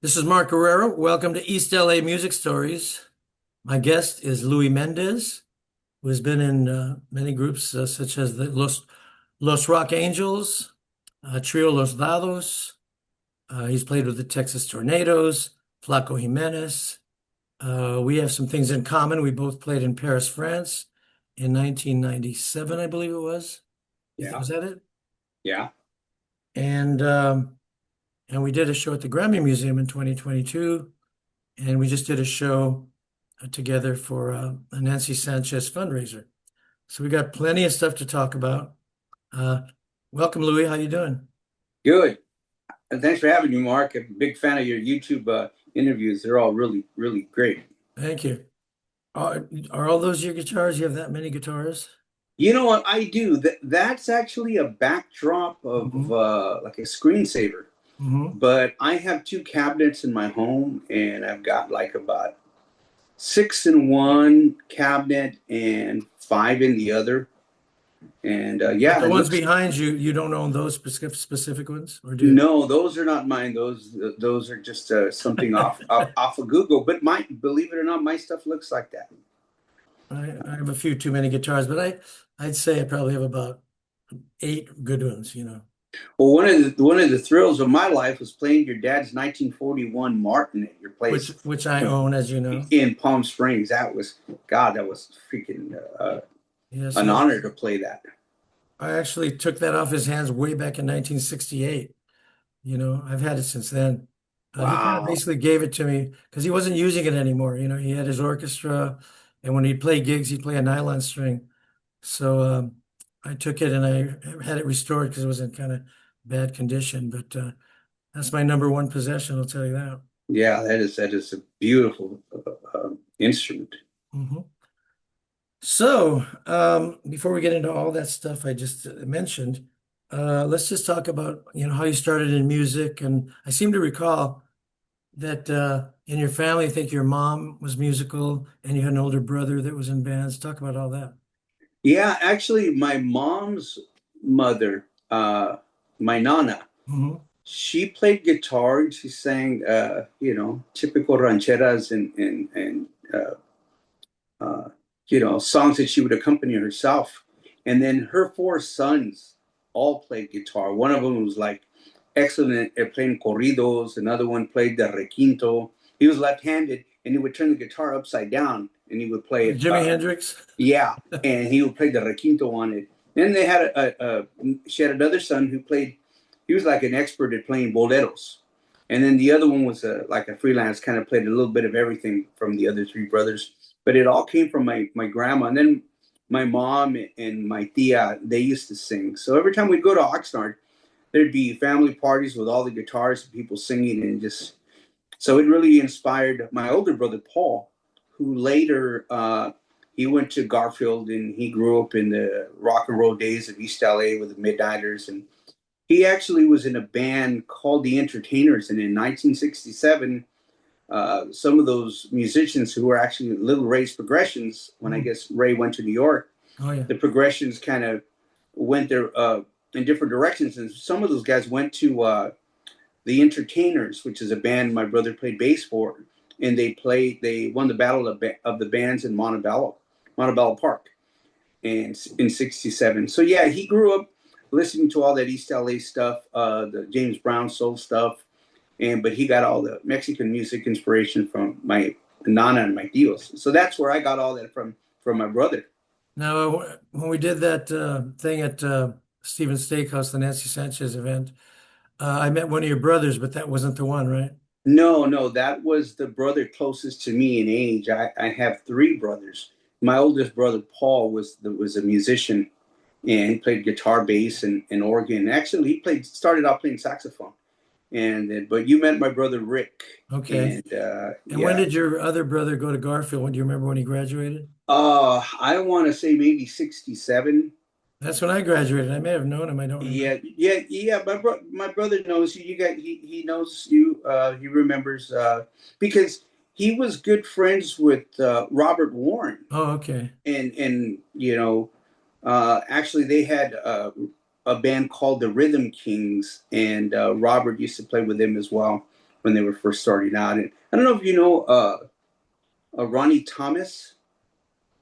This is Mark Guerrero. Welcome to East LA Music Stories. My guest is Louie Mendez, who has been in many groups such as the Los Rock Angels, Trio Los Dados. He's played with the Texas Tornadoes, Flaco Jimenez. We have some things in common. We both played in Paris, France in 1997, I believe it was. Yeah, Was that it? yeah. And um, and we did a show at the Grammy Museum in 2022. And we just did a show together for a Nancy Sanchez fundraiser. So we got plenty of stuff to talk about. Uh, Welcome, Louie. How you doing? Good. And thanks for having me, Mark. I'm a big fan of your YouTube interviews. They're all really, really great. Thank you. Are all those your guitars? You have that many guitars? You know what I do? That's actually a backdrop of Hmm. like a screensaver. Hmm. But I have two cabinets in my home, and I've got like about six in one cabinet and five in the other. And But yeah, the it ones looks. behind you, you don't own those specific ones, or do you? No, those are not mine. Those are just something off of Google. But my believe it or not, my stuff looks like that. I have a few too many guitars, but I'd say I probably have about eight good ones. Well, one of the thrills of my life was playing your dad's 1941 Martin at your place Which I own, as you know. in Palm Springs. That was freaking Yes, an yes. honor to play that. I actually took that off his hands way back in 1968. I've had it since then. He kind of Wow. basically gave it to me because he wasn't using it anymore. He had his orchestra, and when he'd play gigs, he'd play a nylon string. So I took it and I had it restored because it was in kind of bad condition. But that's my number one possession, I'll tell you that. Yeah, that is a beautiful instrument. Hmm. So, before we get into all that stuff I just mentioned, let's just talk about, how you started in music. And I seem to recall that in your family, I think your mom was musical and you had an older brother that was in bands. Talk about all that. Yeah, actually, my mom's mother, my nana, Hmm. she played guitar and she sang, typical rancheras and uh, songs that she would accompany herself. And then her four sons all played guitar. One of them was like excellent at playing corridos. Another one played the requinto. He was left-handed, and he would turn the guitar upside down, and he would play it. Jimi Hendrix. Yeah, and he would play the requinto on it. Then they had she had another son who played. He was like an expert at playing boleros, and then the other one was like a freelance, kind of played a little bit of everything from the other three brothers. But it all came from my grandma, and then my mom and my tia. They used to sing. So every time we'd go to Oxnard, there'd be family parties with all the guitars and people singing, and just so it really inspired my older brother Paul, who later he went to Garfield and he grew up in the rock and roll days of East LA with the Midnighters, and he actually was in a band called the Entertainers, and in 1967. Some of those musicians who were actually Little Ray's progressions, when I Mm. guess Ray went to New York, Oh, yeah. the progressions kind of went there in different directions. And some of those guys went to the Entertainers, which is a band my brother played bass for, and they won the battle of the bands in Montebello Park, and in '67. So yeah, he grew up listening to all that East LA stuff, the James Brown soul stuff, but he got all the Mexican music inspiration from my nana and my tios. So that's where I got all that from my brother. Now, when we did that thing at Stephen's Steakhouse, the Nancy Sanchez event, I met one of your brothers, but that wasn't the one, right? No, no, that was the brother closest to me in age. I have three brothers. My oldest brother Paul was a musician, and he played guitar, bass, and organ. Actually, he played started out playing saxophone. And but you met my brother Rick, Okay. and And when yeah, did your other brother go to Garfield? Do you remember when he graduated? I want to say maybe '67. That's when I graduated. I may have known him. I don't remember. Yeah, yeah, yeah. My brother knows you. You got he knows you. He remembers because he was good friends with Robert Warren, Oh, okay. and actually they had a band called the Rhythm Kings, and Robert used to play with them as well. when they were first starting out. And I don't know if you know Ronnie Thomas,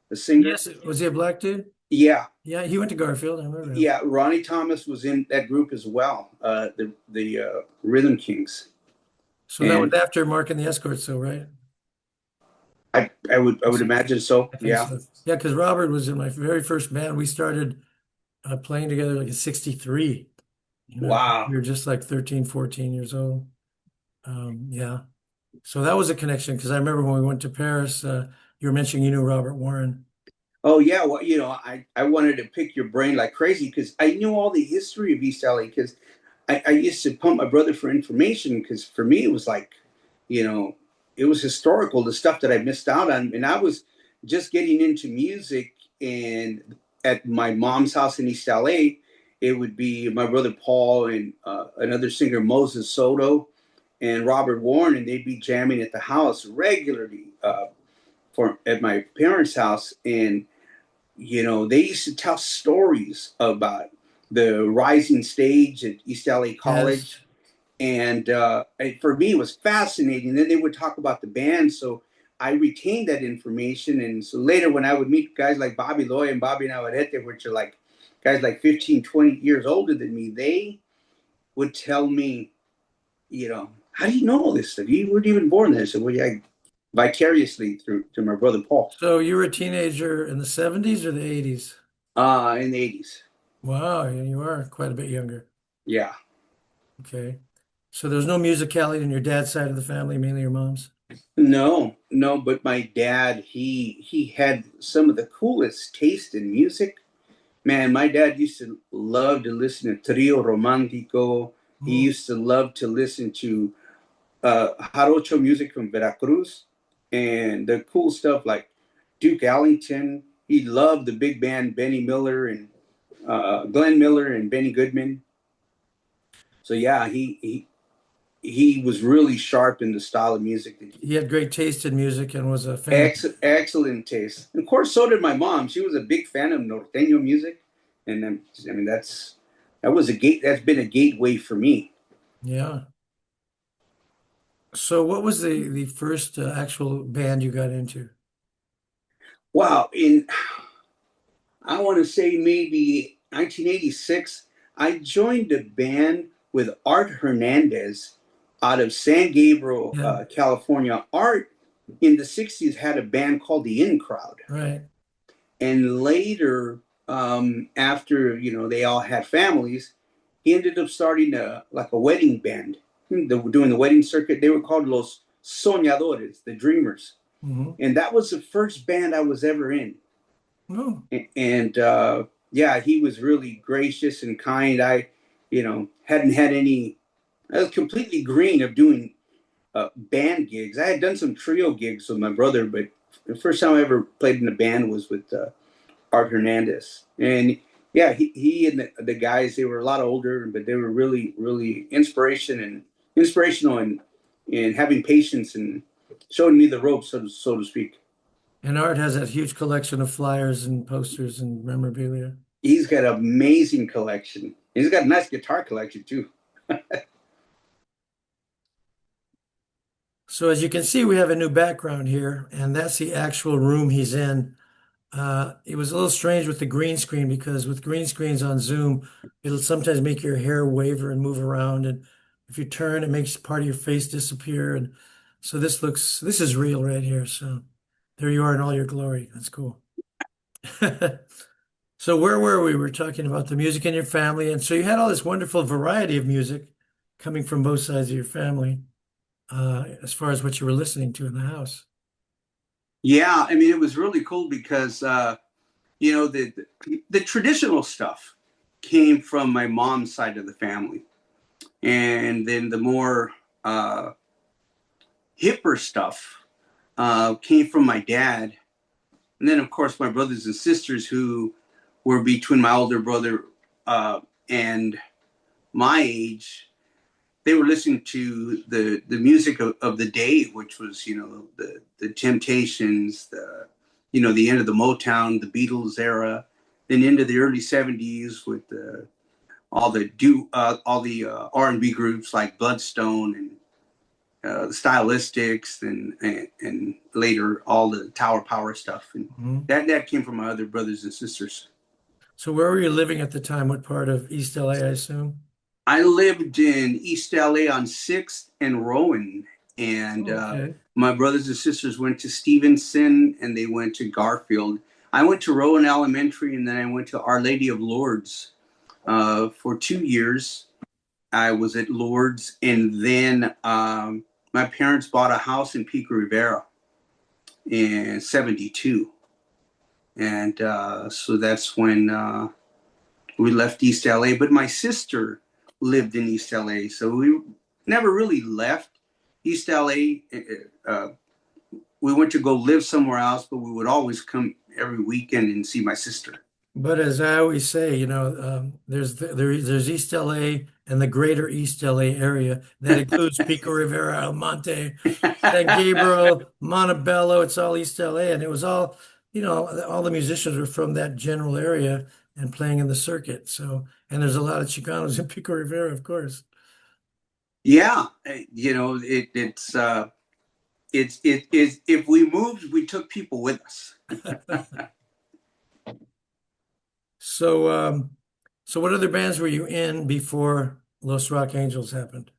the singer. Yes, was he a black dude? Yeah, Yeah, he went to Garfield. I remember him. yeah. Ronnie Thomas was in that group as well. The Rhythm Kings, So that was and after Mark and the Escorts, though, right? I would imagine so. I think Yeah. so. Yeah, because Robert was in my very first band. We started playing together like in '63. Wow. We were just like 13, 14 years old. Yeah. So that was a connection because I remember when we went to Paris, you were mentioning you knew Robert Warren. Oh yeah, well, I wanted to pick your brain like crazy because I knew all the history of East LA because I used to pump my brother for information because for me it was like, you know, it was historical, the stuff that I missed out on. And I was just getting into music, and at my mom's house in East LA, it would be my brother Paul and another singer, Moses Soto, and Robert Warren, and they'd be jamming at the house regularly for at my parents' house. And they used to tell stories about the rising stage at East LA Yes. College. And for me, it was fascinating. Then they would talk about the band. So I retained that information. And so later, when I would meet guys like Bobby Loy and Bobby Navarrete, which are like guys like 15, 20 years older than me, they would tell me, how do you know all this stuff? You weren't even born there. So, well, yeah, vicariously through to my brother Paul So you were a teenager in the '70s or the '80s? in the 80s. Wow, yeah, you are quite a bit younger. Yeah. Okay. So there's no musicality on your dad's side of the family, mainly your mom's? No, no, but my dad, he had some of the coolest taste in music. Man, my dad used to love to listen to Trio Romantico. He Mm. used to love to listen to jarocho music from Veracruz and the cool stuff like Duke Ellington. He loved the big band Benny Miller and Glenn Miller and Benny Goodman. So yeah, he was really sharp in the style of music that He had great taste in music and was a fan of, excellent taste. And of course, so did my mom. She was a big fan of norteño music, and I mean that was a gate. That's been a gateway for me. yeah. So what was the first actual band you got into? Wow, in I want to say maybe 1986, I joined a band with Art Hernandez out of San Gabriel, Yeah, California. Art in the 60s had a band called the In Crowd. right. And later, after they all had families, he ended up starting a wedding band. They were doing the wedding circuit. They were called Los Soñadores, the Dreamers, Hmm. and that was the first band I was ever in. No. And yeah, he was really gracious and kind. I, hadn't had any. I was completely green of doing band gigs. I had done some trio gigs with my brother, but the first time I ever played in a band was with Art Hernandez. And yeah, he and the guys, they were a lot older, but they were really, really inspirational and having patience and showing me the ropes, so to speak. And Art has that huge collection of flyers and posters and memorabilia. He's got an amazing collection. He's got a nice guitar collection too. So as you can see, we have a new background here, and that's the actual room he's in. It was a little strange with the green screen because with green screens on Zoom, it'll sometimes make your hair waver and move around. And if you turn, it makes part of your face disappear. And so this is real right here. So there you are in all your glory. That's cool. So where were we? We were talking about the music in your family. And so you had all this wonderful variety of music coming from both sides of your family, as far as what you were listening to in the house. Yeah, I mean, it was really cool because the traditional stuff came from my mom's side of the family, and then the more hipper stuff came from my dad, and then of course my brothers and sisters who were between my older brother and my age. They were listening to the music of the day, which was the Temptations, the end of the Motown, the Beatles era, then into the early '70s with all the R&B groups like Bloodstone the stylistics and later all the tower power stuff. And Mhm. that came from my other brothers and sisters. So where were you living at the time? What part of East LA, I assume? I lived in East LA on 6th and Rowan, and Oh, okay. my brothers and sisters went to Stevenson and they went to Garfield. I went to Rowan Elementary, and then I went to Our Lady of Lourdes for 2 years. I was at Lourdes, and then my parents bought a house in Pico Rivera in '72, and so that's when we left East LA. But my sister lived in East LA, so we never really left East LA. We went to go live somewhere else, but we would always come every weekend and see my sister. But as I always say, there's East LA and the greater East LA area. That includes Pico Rivera, El Monte, San Gabriel, Montebello. It's all East LA, and it was all, all the musicians were from that general area and playing in the circuit. So, and there's a lot of Chicanos in Pico Rivera, of course. Yeah, it's if we moved, we took people with us. So, so what other bands were you in before Los Rock Angels happened?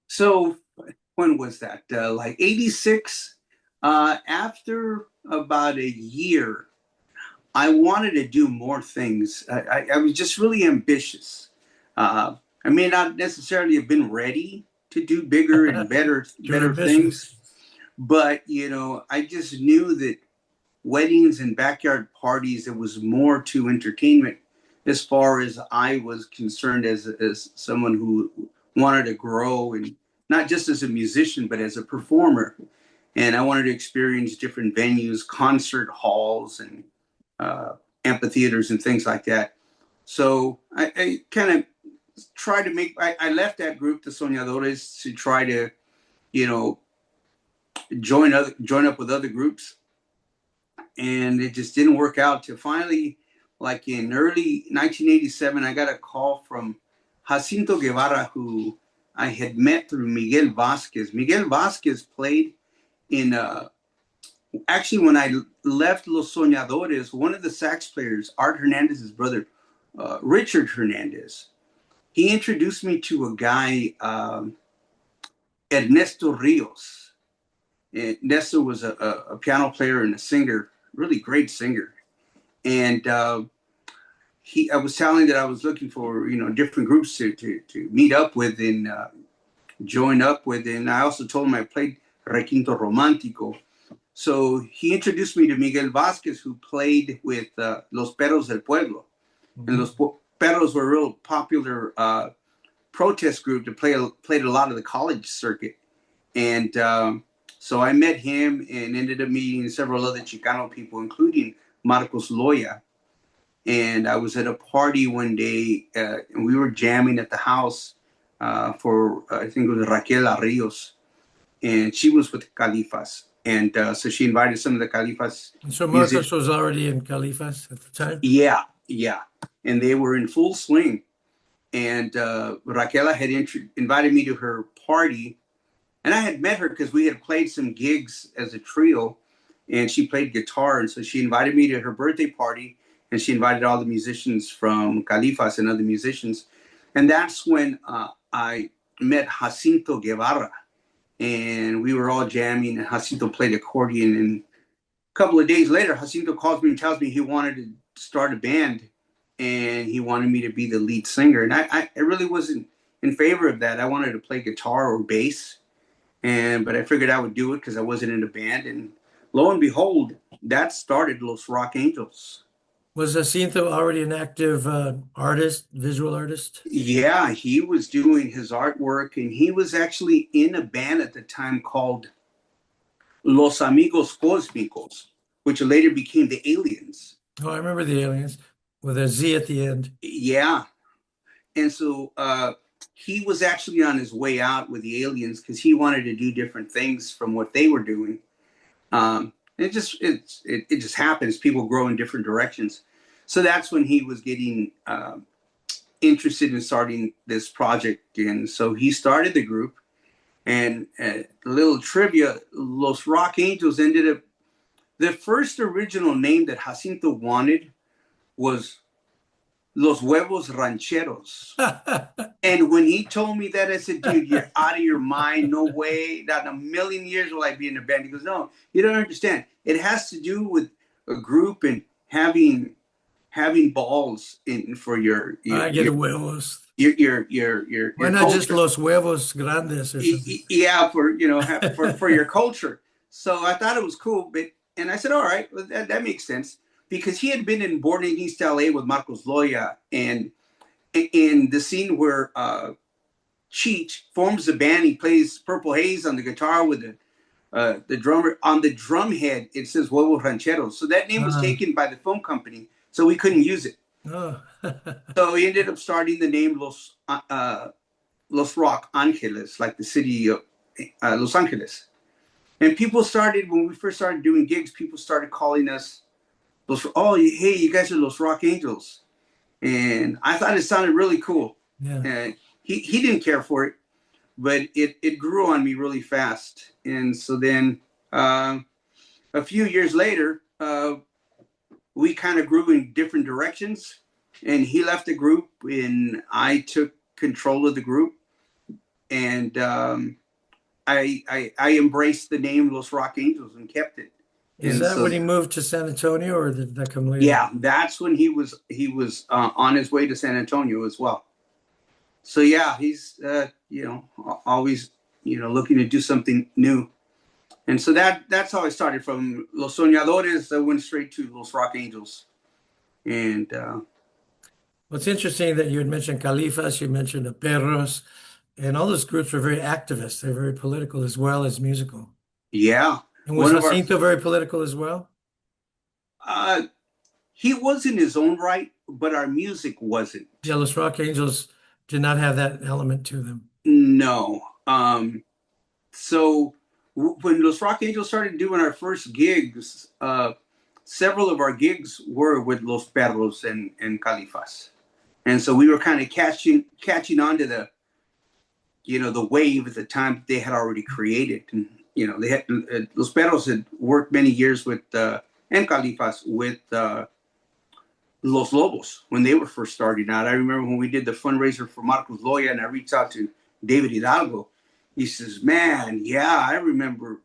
So when was that? Like '86. After about a year, I wanted to do more things. I was just really ambitious. Uh, I may not necessarily have been ready to do bigger and You're better ambitious. things, but I just knew that weddings and backyard parties, there was more to entertainment as far as I was concerned as someone who wanted to grow, and not just as a musician but as a performer. And I wanted to experience different venues, concert halls, and uh, amphitheaters and things like that. So I kind of tried to I left that group, the Soñadores, to try to, you know, join up with other groups. And it just didn't work out till finally, like in early 1987, I got a call from Jacinto Guevara, who I had met through Miguel Vasquez. Miguel Vasquez played in actually, when I left Los Soñadores, one of the sax players, Art Hernandez's brother, Richard Hernandez, he introduced me to a guy, Ernesto Rios. Ernesto was a piano player and a singer, really great singer. And I was telling that I was looking for, different groups to meet up with and join up with. And I also told him I played Requinto Romántico. So he introduced me to Miguel Vasquez, who played with Los Perros del Pueblo. And Mhm. Los Perros were a real popular protest group that played a lot of the college circuit. And so I met him and ended up meeting several other Chicano people, including Marcos Loya. And I was at a party one day, and we were jamming at the house for, I think it was Raquel Arrios, and she was with Califas. And so she invited some of the Califas And so music. Marcos was already in Califas at the time. Yeah, yeah. And they were in full swing. And Raquel had invited me to her party. And I had met her because we had played some gigs as a trio, and she played guitar. And so she invited me to her birthday party, and she invited all the musicians from Califas and other musicians. And that's when I met Jacinto Guevara. And we were all jamming, and Jacinto played accordion. And a couple of days later, Jacinto calls me and tells me he wanted to start a band, and he wanted me to be the lead singer. And I really wasn't in favor of that. I wanted to play guitar or bass, but I figured I would do it because I wasn't in a band. And lo and behold, that started Los Rock Angels. Was Jacinto already an active artist, visual artist? Yeah, he was doing his artwork, and he was actually in a band at the time called Los Amigos Cósmicos, which later became the Aliens. Oh, I remember the aliens with a Z at the end. Yeah, and so he was actually on his way out with the Aliens because he wanted to do different things from what they were doing. It just happens. People grow in different directions. So that's when he was getting interested in starting this project, and so he started the group. And a little trivia: Los Rock Angels ended up, the first original name that Jacinto wanted was Los Huevos Rancheros. And when he told me that, I said, dude, you're out of your mind. No way. Not in a million years will I be in a band. He goes, no, you don't understand. It has to do with a group and having balls in for I get the huevos. Why your not just culture. los huevos grandes or something? Yeah, for for your culture. So I thought it was cool, but and I said, all right, well, that makes sense because he had been born in East LA with Marcos Loya, and in the scene where Cheech forms the band, he plays Purple Haze on the guitar with the drummer on the drum head. It says Huevos Rancheros, so that name was Uh, taken by the film company, so we couldn't use it. oh. So he ended up starting the name Los Rock Angeles, like the city of Los Angeles. And people started, when we first started doing gigs, people started calling us hey, you guys are Los Rock Angels. And I thought it sounded really cool. Yeah. He didn't care for it, but it grew on me really fast. And so then a few years later, we kind of grew in different directions. And he left the group, and I took control of the group. And I embraced the name Los Rock Angels and kept it. Is And that so when he moved to San Antonio, or did that come later? yeah, that's when he was on his way to San Antonio as well. So yeah, he's always looking to do something new. And so that's how I started. From Los Soñadores, I went straight to Los Rock Angels. And What's interesting that you had mentioned Califas, you mentioned the Perros, and all those groups were very activist. They're very political as well as musical. yeah, And was one of our Jacinto very political as well? uh, he was in his own right, but our music wasn't. Yeah, Los Rock Angels did not have that element to them. No. So when Los Rock Angels started doing our first gigs, several of our gigs were with Los Perros and Califas. And so we were kind of catching on to the wave at the time they had already created. And, they had Los Perros had worked many years with and Califas with Los Lobos when they were first starting out. I remember when we did the fundraiser for Marcos Loya, and I reached out to David Hidalgo. He says, "Man, yeah, I remember,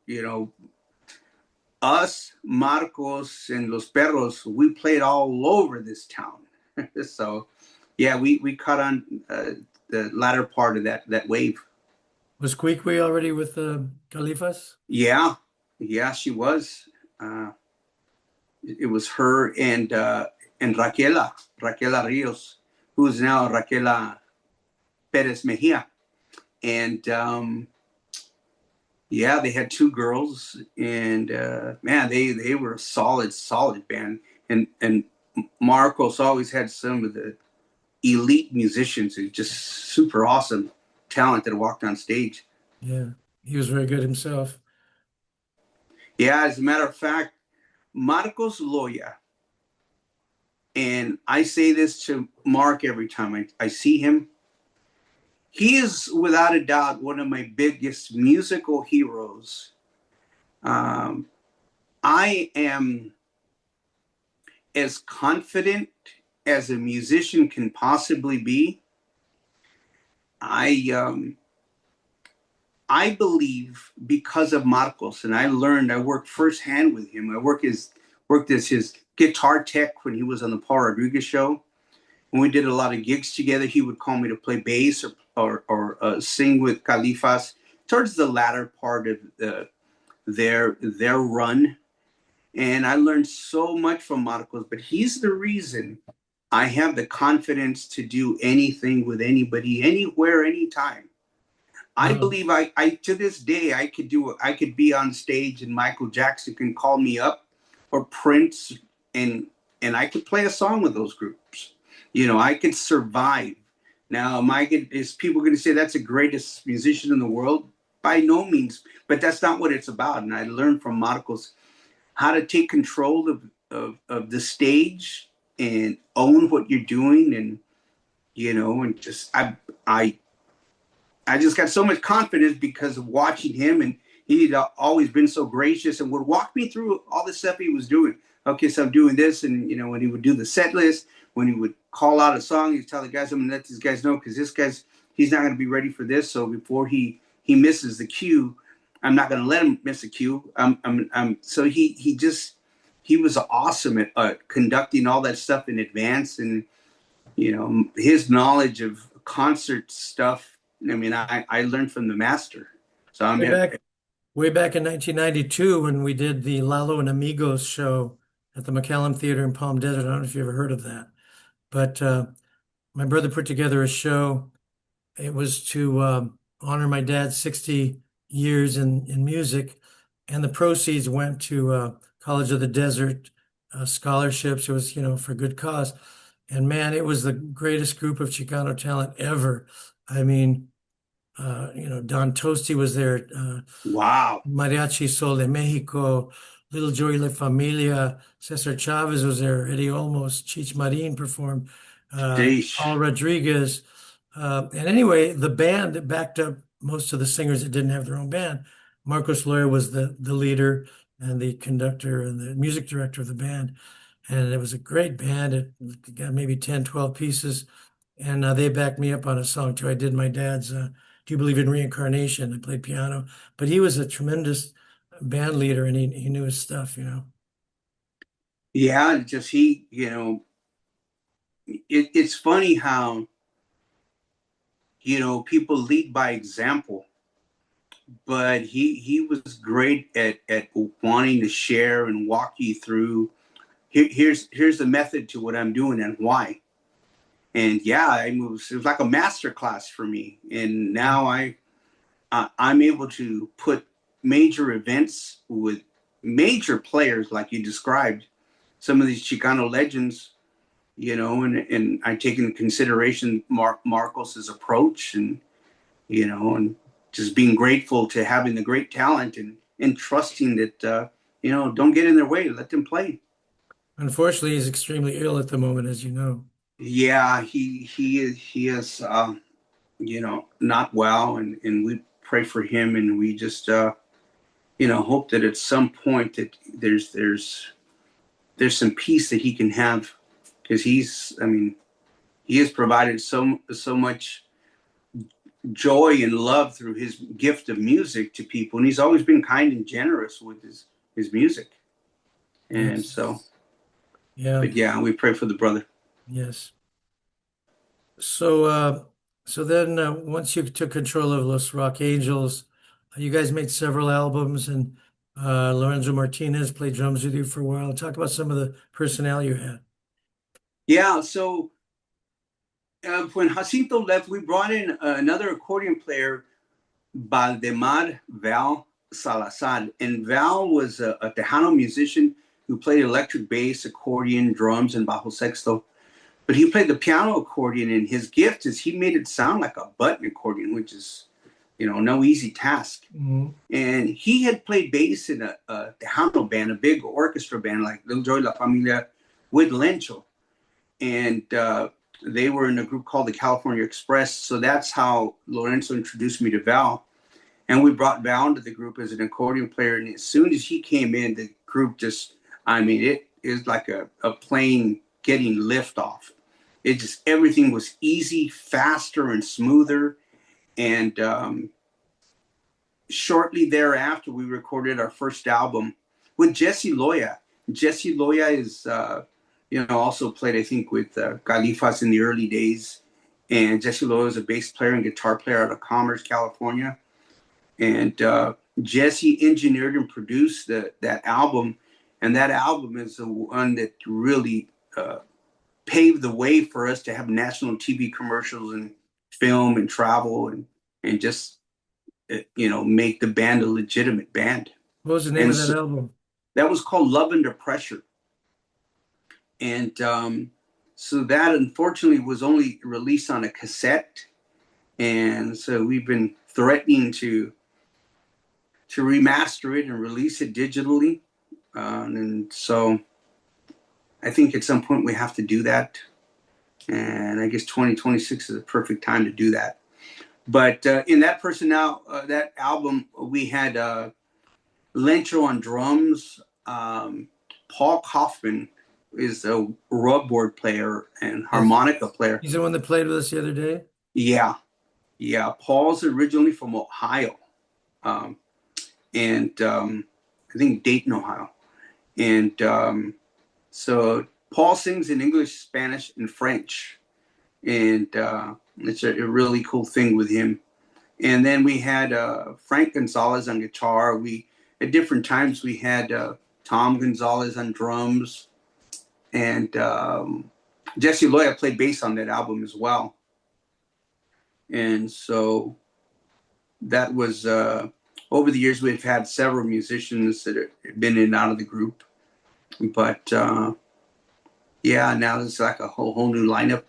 us, Marcos, and Los Perros. We played all over this town." So, yeah, we caught on the latter part of that wave. Was Kwee already with the Califas? Yeah, yeah, she was. Uh, it was her and Raquela Rios, who's now Raquela Perez Mejia, and yeah, they had two girls, and man, they were a solid band, and Marcos always had some of the elite musicians who just super awesome talent that walked on stage. Yeah, he was very good himself. Yeah, as a matter of fact, Marcos Loya, and I say this to Mark every time I see him. He is without a doubt one of my biggest musical heroes. I am as confident as a musician can possibly be. I believe because of Marcos, and I worked firsthand with him. Worked as his guitar tech when he was on the Paul Rodriguez show. When we did a lot of gigs together, he would call me to play bass or sing with Califas towards the latter part of their run. And I learned so much from Marcos, but he's the reason I have the confidence to do anything with anybody, anywhere, anytime. I Wow. believe I to this day I could be on stage and Michael Jackson can call me up or Prince and I could play a song with those groups. I could survive. Now, is people going to say that's the greatest musician in the world? By no means, but that's not what it's about. And I learned from Marcos how to take control of the stage and own what you're doing, and and just I I just got so much confidence because of watching him, and he'd always been so gracious and would walk me through all the stuff he was doing. Okay, so I'm doing this, and when he would do the set list, when he would call out a song, he'd tell the guys, "I'm gonna let these guys know because this guy's he's not gonna be ready for this. So before he misses the cue, I'm not gonna let him miss a cue. So he was awesome at conducting all that stuff in advance, and his knowledge of concert stuff. I mean, I learned from the master. So I'm Way back, way back in 1992 when we did the Lalo and Amigos show at the McCallum Theater in Palm Desert. I don't know if you ever heard of that, but my brother put together a show. It was to honor my dad's 60 years in music, and the proceeds went to College of the Desert scholarships. It was, for good cause. And man, it was the greatest group of Chicano talent ever. I mean, Don Tosti was there, wow. Mariachi Sol de Mexico, Little Joey La Familia, Cesar Chavez was there, Eddie Olmos, Cheech Marin performed, Paul Sheesh. Rodriguez. And anyway, the band that backed up most of the singers that didn't have their own band, Marcos Loyer was the leader and the conductor and the music director of the band. And it was a great band. It got maybe 10, 12 pieces. And they backed me up on a song too. I did my dad's Do You Believe in Reincarnation? I played piano, but he was a tremendous band leader and he knew his stuff. Yeah, just it's funny how people lead by example, but he was great at wanting to share and walk you through. Here's the method to what I'm doing and why. And yeah, it was like a master class for me. And now I'm able to put major events with major players like you described, some of these Chicano legends, and I take into consideration Marcos's approach, and just being grateful to having the great talent, and trusting that don't get in their way, let them play. Unfortunately, he's extremely ill at the moment, as you know. Yeah, he is not well, and we pray for him, and we just hope that at some point that there's some peace that he can have, because he has provided so much joy and love through his gift of music to people, and he's always been kind and generous with his music. And Yes. so, Yeah. but yeah, we pray for the brother. Yes. So then once you took control of Los Rock Angels, you guys made several albums, and Lorenzo Martinez played drums with you for a while. Talk about some of the personnel you had. Yeah, so when Jacinto left, we brought in another accordion player, Valdemar Val Salazar. And Val was a Tejano musician who played electric bass, accordion, drums, and bajo sexto. But he played the piano accordion, and his gift is he made it sound like a button accordion, which is, no easy task. Mhm. And he had played bass in a Tejano band, a big orchestra band like Little Joy La Familia with Lencho. And they were in a group called the California Express. So that's how Lorenzo introduced me to Val. And we brought Val into the group as an accordion player. And as soon as he came in, the group it is like a plane getting lift off. Everything was easy, faster, and smoother. And shortly thereafter, we recorded our first album with Jesse Loya. Jesse Loya is, also played, I think, with Califas in the early days. And Jesse Loya is a bass player and guitar player out of Commerce, California. And Jesse engineered and produced that album. And that album is the one that really paved the way for us to have national TV commercials and film and travel, and just make the band a legitimate band. What was the name And of that so album? that was called Love Under Pressure. And so that unfortunately was only released on a cassette. And so we've been threatening to remaster it and release it digitally. And so I think at some point we have to do that. And I guess 2026 is a perfect time to do that. But in that personnel, that album, we had Lencho on drums. Paul Kaufman is a rubboard player and Yes. harmonica player. He's the one that played with us the other day. Yeah, yeah. Paul's originally from Ohio, um, and I think Dayton, Ohio. And so Paul sings in English, Spanish, and French, and it's a really cool thing with him. And then we had Frank Gonzalez on guitar. We at different times we had Tom Gonzalez on drums, and Jesse Loya played bass on that album as well. And so that was over the years we've had several musicians that have been in and out of the group, but yeah, now there's like a whole new lineup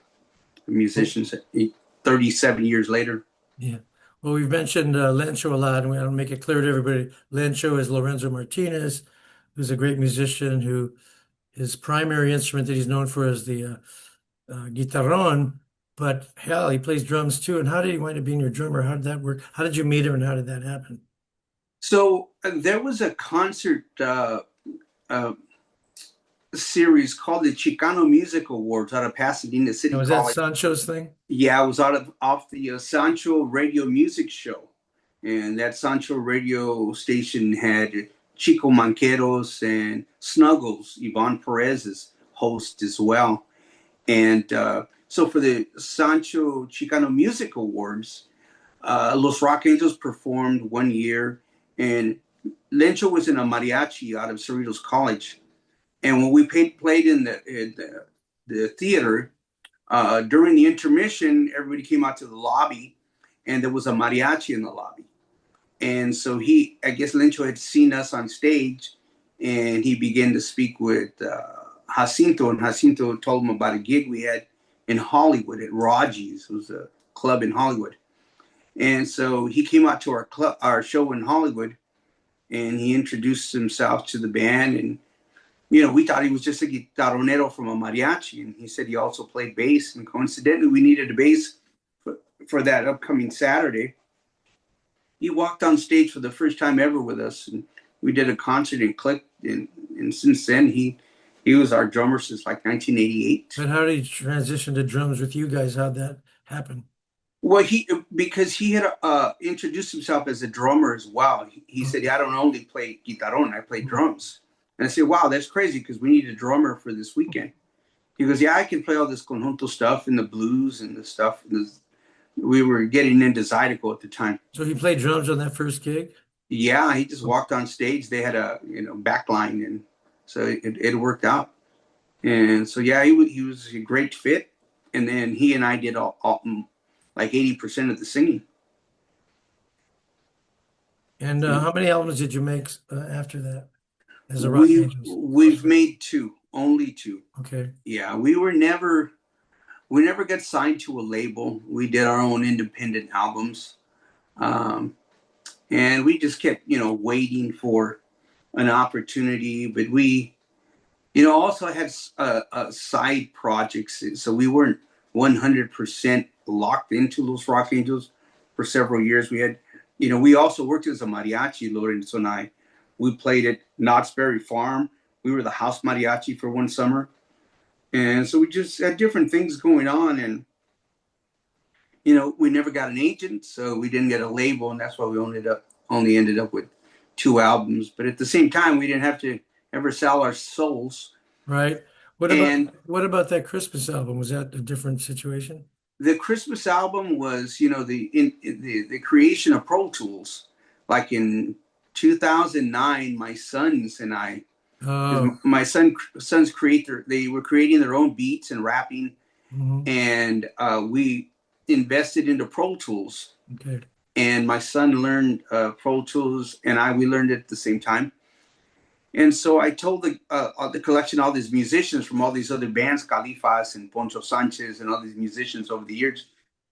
of musicians 37 years later. Yeah. Well, we've mentioned Lencho a lot, and we want to make it clear to everybody. Lencho is Lorenzo Martinez, who's a great musician who his primary instrument that he's known for is the guitarron, but hell, he plays drums too. And how did he wind up being your drummer? How did that work? How did you meet him and how did that happen? So there was a concert uh, series called the Chicano Music Awards out of Pasadena City And was that College. Sancho's thing? Yeah, it was off the Sancho Radio Music Show, and that Sancho radio station had Chico Manqueros and Snuggles, Yvonne Perez's host as well. And so for the Sancho Chicano Music Awards, Los Rock Angels performed one year, and Lencho was in a mariachi out of Cerritos College. And when we played in the theater, during the intermission, everybody came out to the lobby, and there was a mariachi in the lobby. And so I guess Lencho had seen us on stage, and he began to speak with Jacinto, and Jacinto told him about a gig we had in Hollywood at Raji's. It was a club in Hollywood. And so he came out to our show in Hollywood, and he introduced himself to the band. And, we thought he was just a guitarronero from a mariachi. And he said he also played bass. And coincidentally, we needed a bass for that upcoming Saturday. He walked on stage for the first time ever with us, and we did a concert and clicked. And since then, he was our drummer since like 1988. But how did he transition to drums with you guys? How'd that happen? Well, because he had introduced himself as a drummer as well. He said, I don't only play guitarron, I play drums. And I said, wow, that's crazy because we need a drummer for this weekend. He goes, yeah, I can play all this conjunto stuff and the blues and the stuff. We were getting into Zydeco at the time. So he played drums on that first gig? Yeah, he just walked on stage. They had a backline, and so it worked out. And so yeah, he was a great fit. And then he and I did all like 80% of the singing. And how many albums did you make after that? As a Rock Angels? We've made only two. Okay. Yeah, we never got signed to a label. We did our own independent albums. And we just kept, waiting for an opportunity. But we, also had side projects. So we weren't 100% locked into Los Rock Angels for several years. We had, we also worked as a mariachi, Lorenzo and I. We played at Knott's Berry Farm. We were the house mariachi for one summer. And so we just had different things going on. And, we never got an agent, so we didn't get a label. And that's why we only ended up with 2 albums. But at the same time, we didn't have to ever sell our souls. Right. What about that Christmas album? Was that a different situation? The Christmas album was, the creation of Pro Tools. Like in 2009, my sons and I, my son's creator, they were creating their own beats and rapping, and we invested into Pro Tools. Okay. And my son learned Pro Tools, and we learned it at the same time. And so I told the collection, all these musicians from all these other bands, Califas and Poncho Sanchez and all these musicians over the years,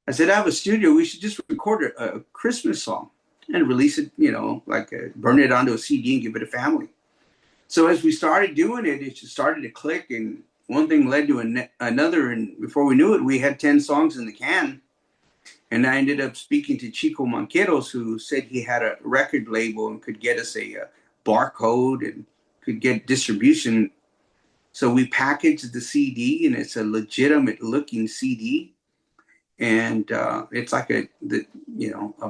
I said, I have a studio. We should just record a Christmas song and release it, burn it onto a CD and give it to family. So as we started doing it, it just started to click, and one thing led to another. And before we knew it, we had 10 songs in the can. And I ended up speaking to Chico Manqueros, who said he had a record label and could get us a barcode and could get distribution. So we packaged the CD, and it's a legitimate looking CD. And it's like a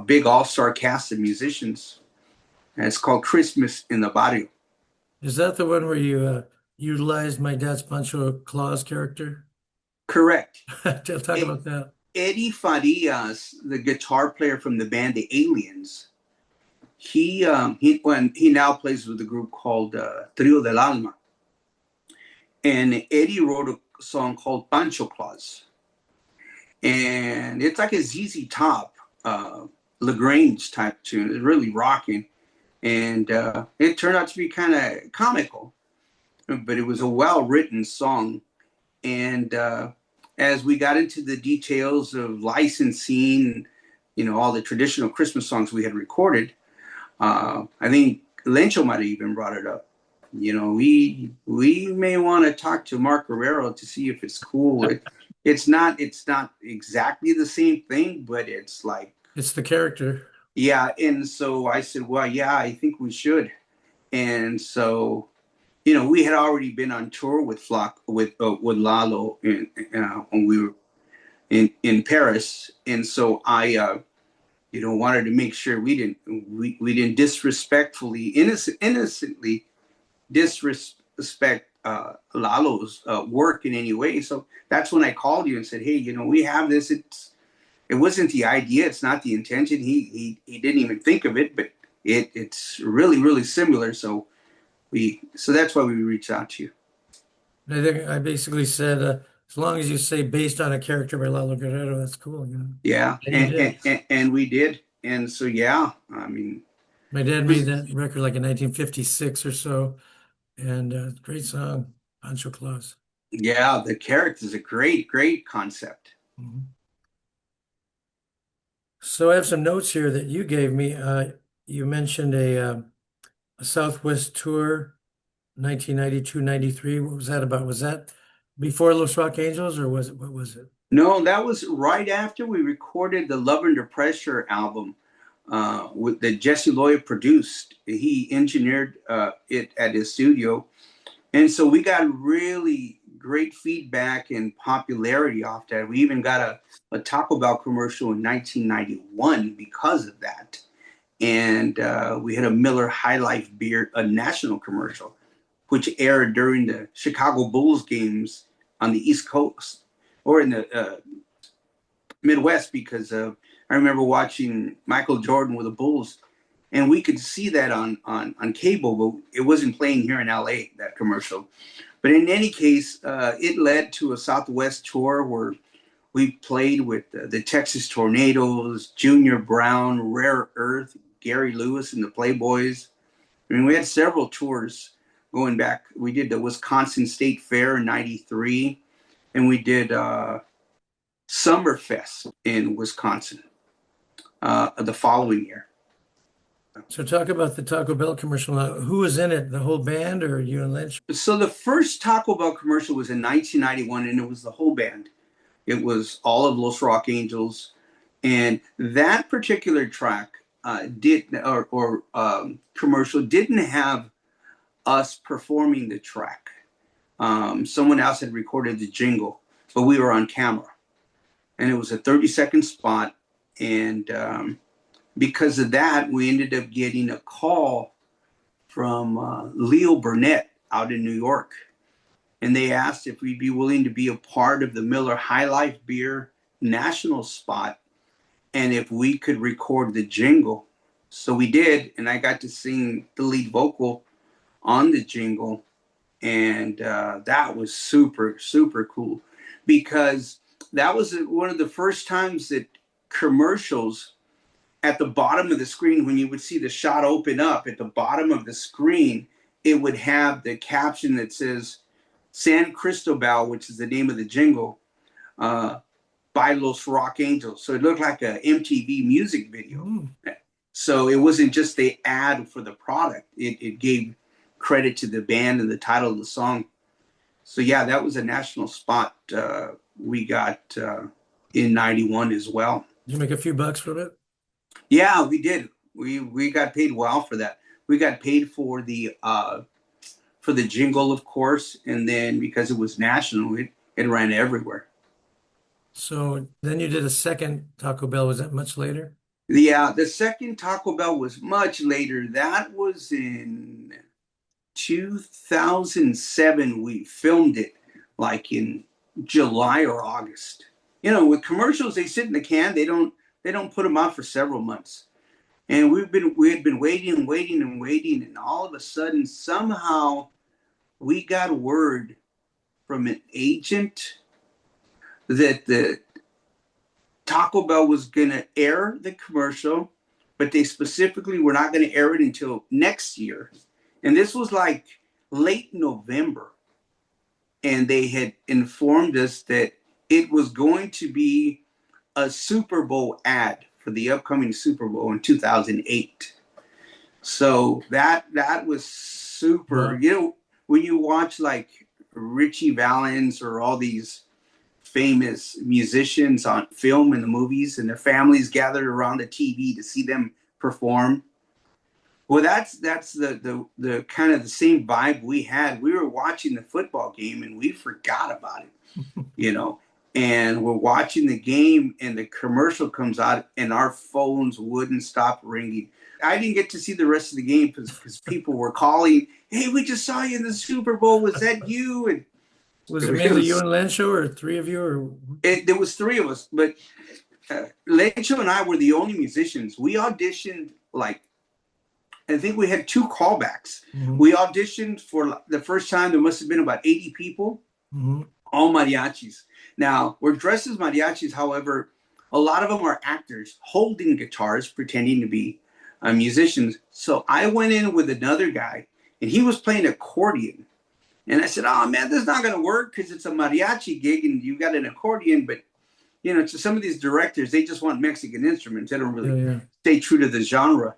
big all-star cast of musicians. And it's called Christmas in the Barrio. Is that the one where you utilized my dad's Pancho Claus character? Correct. Talk about that. Eddie Farias, the guitar player from the band The Aliens, he now plays with a group called Trio del Alma. And Eddie wrote a song called Pancho Claus. And it's like a ZZ Top, LaGrange type tune. It's really rocking. And it turned out to be kind of comical, but it was a well-written song. And as we got into the details of licensing, all the traditional Christmas songs we had recorded, I think Lencho might have even brought it up. We may want to talk to Mark Guerrero to see if it's cool. It's not exactly the same thing, but it's like, it's the character. Yeah. And so I said, well, yeah, I think we should. And so, we had already been on tour with Lalo when we were in Paris. And so I, wanted to make sure we didn't disrespectfully, innocently disrespect Lalo's work in any way. So that's when I called you and said, hey, we have this. It wasn't the idea. It's not the intention. He didn't even think of it, but it's really, really similar. So that's why we reached out to you. I think I basically said, as long as you say based on a character by Lalo Guerrero, that's cool. Yeah, and we did. And so, yeah, I mean, my dad made that record like in 1956 or so, and great song, Pancho Claus. Yeah, the character is a great, great concept. Mm-hmm. So I have some notes here that you gave me. You mentioned a Southwest tour, 1992-93. What was that about? Was that before Los Rock Angels, or what was it? No, that was right after we recorded the Love Under Pressure album that Jesse Lloyd produced. He engineered it at his studio. And so we got really great feedback and popularity off that. We even got a Taco Bell commercial in 1991 because of that. And we had a Miller High Life beer, a national commercial, which aired during the Chicago Bulls games on the East Coast or in the Midwest, because I remember watching Michael Jordan with the Bulls, and we could see that on cable, but it wasn't playing here in LA, that commercial. But in any case, it led to a Southwest tour where we played with the Texas Tornadoes, Junior Brown, Rare Earth, Gary Lewis, and the Playboys. I mean, we had several tours going back. We did the Wisconsin State Fair in '93, and we did Summerfest in Wisconsin the following year. So talk about the Taco Bell commercial now. Who was in it? The whole band, or you and Lynch? So the first Taco Bell commercial was in 1991, and it was the whole band. It was all of Los Rock Angels, and that particular track commercial didn't have us performing the track. Someone else had recorded the jingle, but we were on camera, and it was a 30-second spot. And because of that, we ended up getting a call from Leo Burnett out in New York. And they asked if we'd be willing to be a part of the Miller High Life Beer national spot and if we could record the jingle. So we did, and I got to sing the lead vocal on the jingle. And that was super, super cool, because that was one of the first times that commercials at the bottom of the screen, when you would see the shot open up at the bottom of the screen, it would have the caption that says San Cristobal, which is the name of the jingle, by Los Rock Angels. So it looked like a MTV music video. Mm. So it wasn't just the ad for the product. It gave credit to the band and the title of the song. So yeah, that was a national spot we got in '91 as well. Did you make a few bucks from it? Yeah, we did. We got paid well for that. We got paid for the jingle, of course, and then because it was national, it ran everywhere. So then you did a second Taco Bell. Was that much later? The second Taco Bell was much later. That was in 2007. We filmed it like in July or August. You know, with commercials, they sit in the can. They don't put them out for several months. And we had been waiting and waiting and waiting, and all of a sudden, somehow, we got word from an agent that the Taco Bell was going to air the commercial, but they specifically were not going to air it until next year. And this was like late November. And they had informed us that it was going to be a Super Bowl ad for the upcoming Super Bowl in 2008. So that was super. Wow. You know, when you watch like Richie Valens or all these famous musicians on film in the movies and their families gathered around the TV to see them perform. Well, that's the kind of the same vibe we had. We were watching the football game and we forgot about it, you know. And we're watching the game and the commercial comes out and our phones wouldn't stop ringing. I didn't get to see the rest of the game because people were calling, "Hey, we just saw you in the Super Bowl. Was that you?" And Was it it mainly you was and Lencho, or three of you, or there was three of us, but Lecho and I were the only musicians. We auditioned like I think we had two callbacks. Mhm. We auditioned for the first time. There must have been about 80 people, Mhm. all mariachis. Now we're dressed as mariachis. However, a lot of them are actors holding guitars, pretending to be musicians. So I went in with another guy, and he was playing accordion. And I said, "Oh man, this is not going to work because it's a mariachi gig, and you got an accordion." But you know, to some of these directors, they just want Mexican instruments. They don't Yeah, really yeah. stay true to the genre.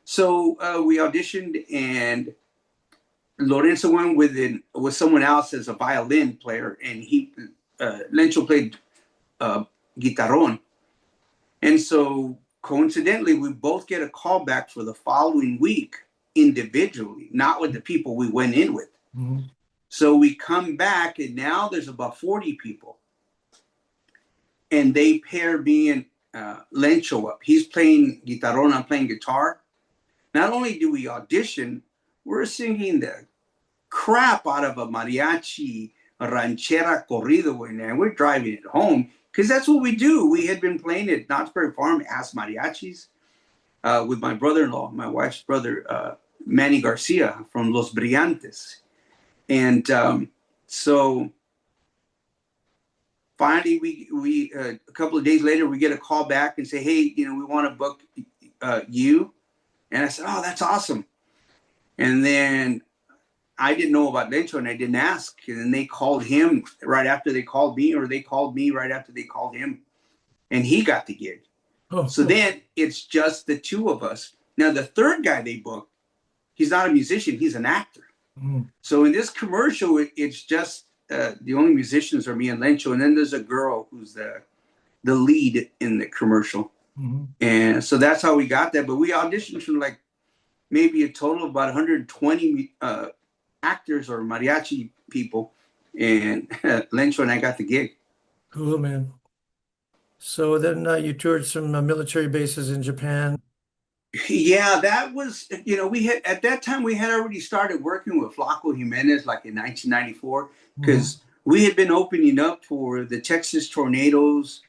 So we auditioned, and Lorenzo went with someone else as a violin player, and Lencho played uh, guitarron. And so coincidentally, we both get a call back for the following week individually, not with the people we went in with. Mhm. So we come back, and now there's about 40 people, and they pair me and Lencho up. He's playing guitarron, I'm playing guitar. Not only do we audition, we're singing the crap out of a mariachi, a ranchera corrido, and we're driving it home because that's what we do. We had been playing at Knott's Berry Farm as mariachis with my brother-in-law, my wife's brother, Manny Garcia from Los Brillantes. And so finally, we a couple of days later, we get a call back and say, "Hey, you know, we want to book you." And I said, "Oh, that's awesome." And then I didn't know about Lencho and I didn't ask. And then they called him right after they called me, or they called me right after they called him. And he got the gig. Oh, So then it's just the two of us. Now, the third guy they booked, he's not a musician, he's an actor. mhm. So in this commercial, it's just the only musicians are me and Lencho. And then there's a girl who's the lead in the commercial. Mhm. And so that's how we got that. But we auditioned for like maybe a total of about 120 actors or mariachi people, and Lencho and I got the gig. Cool, man. So then you toured some military bases in Japan. Yeah, that was, you know, we had at that time we had already started working with Flaco Jimenez like in 1994 Mhm. because we had been opening up for the Texas Tornadoes,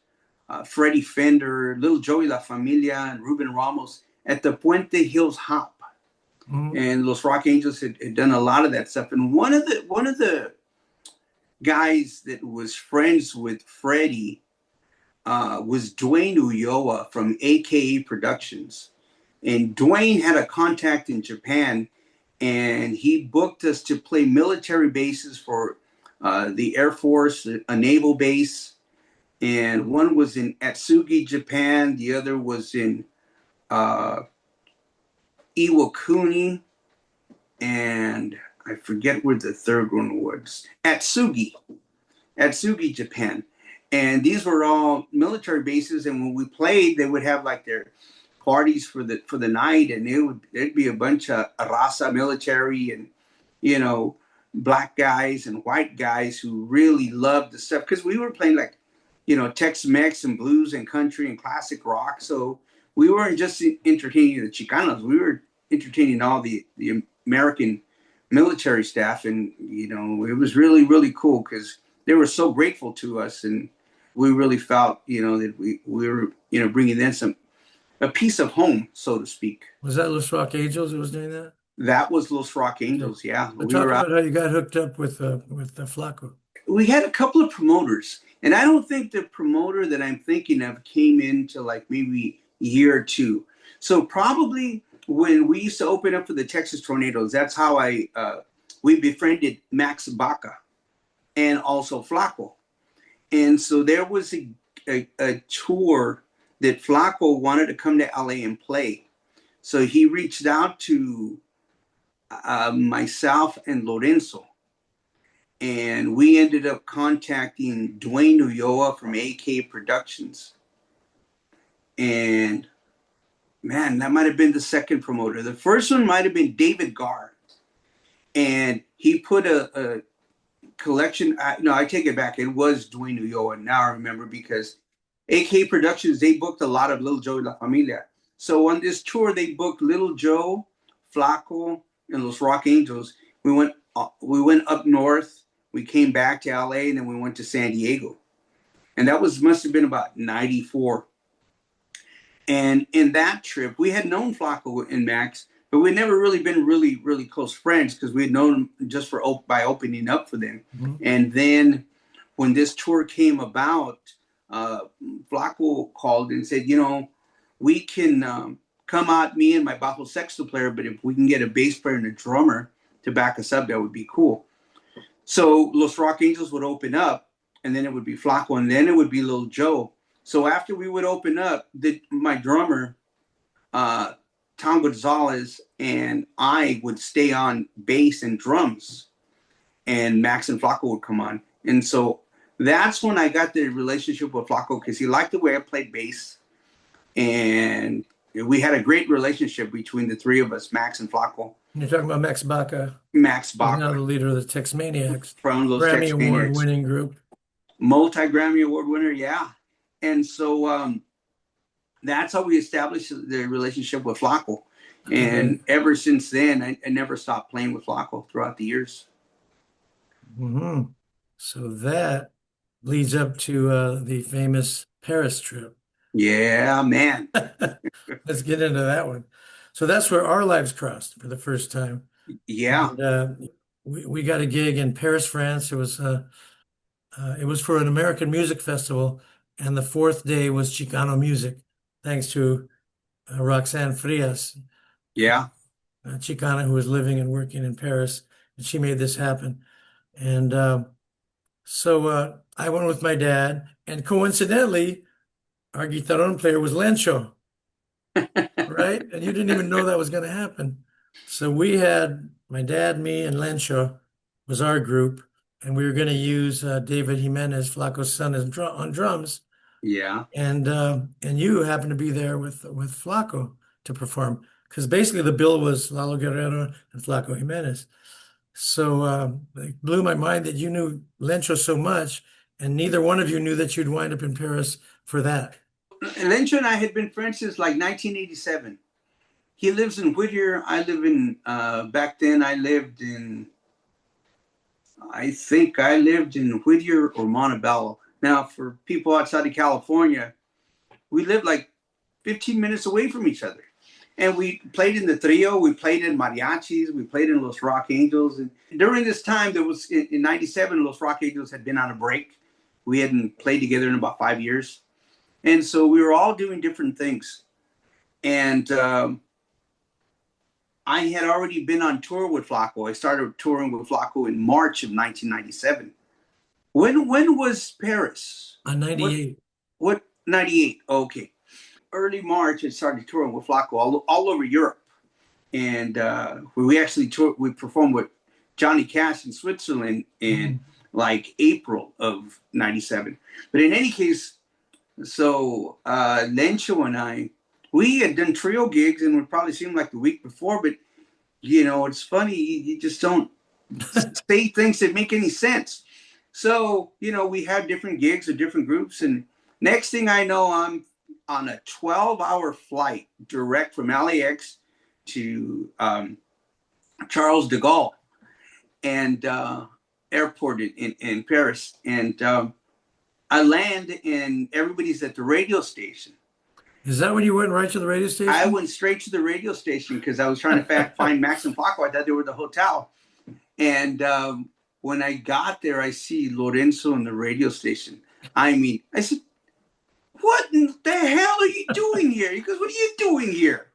Freddie Fender, Little Joey La Familia, and Ruben Ramos at the Puente Hills Hop. Mhm. And Los Rock Angels had done a lot of that stuff. And one of the guys that was friends with Freddie was Dwayne Ulloa from AKA Productions. And Dwayne had a contact in Japan, and he booked us to play military bases for the Air Force, a naval base. And one was in Atsugi, Japan. The other was in uh, Iwakuni. And I forget where the third one was. Atsugi, Japan. And these were all military bases. And when we played, they would have like their parties for the night, and there'd be a bunch of raza military and you know black guys and white guys who really loved the stuff because we were playing like Tex-Mex and blues and country and classic rock. So we weren't just entertaining the Chicanos; we were entertaining all the American military staff, and it was really really cool because they were so grateful to us, and we really felt that we were bringing in a piece of home, so to speak. Was that Los Rock Angels that was doing that? That was Los Rock Angels, yeah. So We talk were out. about how you got hooked up with the Flaco. We had a couple of promoters, and I don't think the promoter that I'm thinking of came into like maybe a year or two. So probably when we used to open up for the Texas Tornadoes, that's how we befriended Max Baca and also Flaco. And so there was a tour that Flaco wanted to come to LA and play. So he reached out to myself and Lorenzo. And we ended up contacting Dwayne Ulloa from AK Productions. And man, that might have been the second promoter. The first one might have been David Garr. And he put a collection. No, I take it back. It was Dwayne Ulloa. Now I remember because AK Productions, they booked a lot of Little Joe y La Familia. So on this tour, they booked Little Joe, Flaco, and Los Rock Angels. We went up north. We came back to LA, and then we went to San Diego. And that must have been about 94. And in that trip, we had known Flaco and Max, but we'd never really been really, really close friends because we had known them just by opening up for them. Mm-hmm. And then when this tour came about, Flaco called and said, we can come out, me and my bajo sexto player, but if we can get a bass player and a drummer to back us up, that would be cool. So Los Rock Angels would open up, and then it would be Flaco, and then it would be Little Joe. So after we would open up, my drummer, Tom Gonzalez, and I would stay on bass and drums, and Max and Flaco would come on. And so that's when I got the relationship with Flaco because he liked the way I played bass. And we had a great relationship between the three of us, Max and Flaco. You're talking about Max Baca. Max Baca. He's now the leader of the Tex Maniacs. From those Grammy Tex Maniacs. Award-winning group. Multi-Grammy Award winner, yeah. And so that's how we established the relationship with Flaco. And ever since then, I never stopped playing with Flaco throughout the years. Mm-hmm. So that leads up to the famous Paris trip. Yeah, man. Let's get into that one. So that's where our lives crossed for the first time. Yeah. And, we got a gig in Paris, France. It was for an American music festival, and the fourth day was Chicano music, thanks to Roxanne Frias. Yeah. Chicana who was living and working in Paris, and she made this happen. And so I went with my dad, and coincidentally, our guitarron player was Lencho, right? And you didn't even know that was going to happen. So we had my dad, me, and Lencho was our group, and we were going to use David Jimenez, Flaco's son, on drums. Yeah. And you happened to be there with Flaco to perform, because basically the bill was Lalo Guerrero and Flaco Jimenez. So it blew my mind that you knew Lencho so much, and neither one of you knew that you'd wind up in Paris for that. Lencho and I had been friends since like 1987. He lives in Whittier. I live in, back then I think I lived in Whittier or Montebello. Now, for people outside of California, we lived like 15 minutes away from each other. And we played in the trio, we played in mariachis, we played in Los Rock Angels. And during this time, there was in 97, Los Rock Angels had been on a break. We hadn't played together in about 5 years. And so we were all doing different things. And I had already been on tour with Flaco. I started touring with Flaco in March of 1997. When was Paris? 98. What 98? Okay. Early March, I started touring with Flaco all over Europe. And we actually toured, we performed with Johnny Cash in Switzerland. And like April of '97. But in any case, so Lencho and I, we had done trio gigs and would probably see him like the week before, but it's funny, you just don't say things that make any sense. So, we have different gigs with different groups, and next thing I know, I'm on a 12-hour flight direct from LAX to Charles de Gaulle and airport in Paris. And I land and everybody's at the radio station. Is that when you went right to the radio station? I went straight to the radio station because I was trying to find Max and Flaco. I thought they were at the hotel. And when I got there, I see Lorenzo in the radio station. I said, what in the hell are you doing here? He goes, what are you doing here?